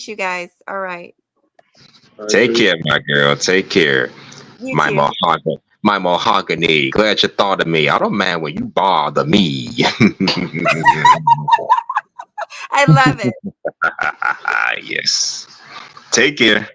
Speaker 1: you guys. All right.
Speaker 3: all right,
Speaker 6: Take
Speaker 3: peace.
Speaker 6: care, my girl. Take care.
Speaker 1: You
Speaker 6: My
Speaker 1: too.
Speaker 6: mahogany. My mahogany. Glad you thought of me. I don't mind when you bother me.
Speaker 1: I love it.
Speaker 6: Yes. Take care.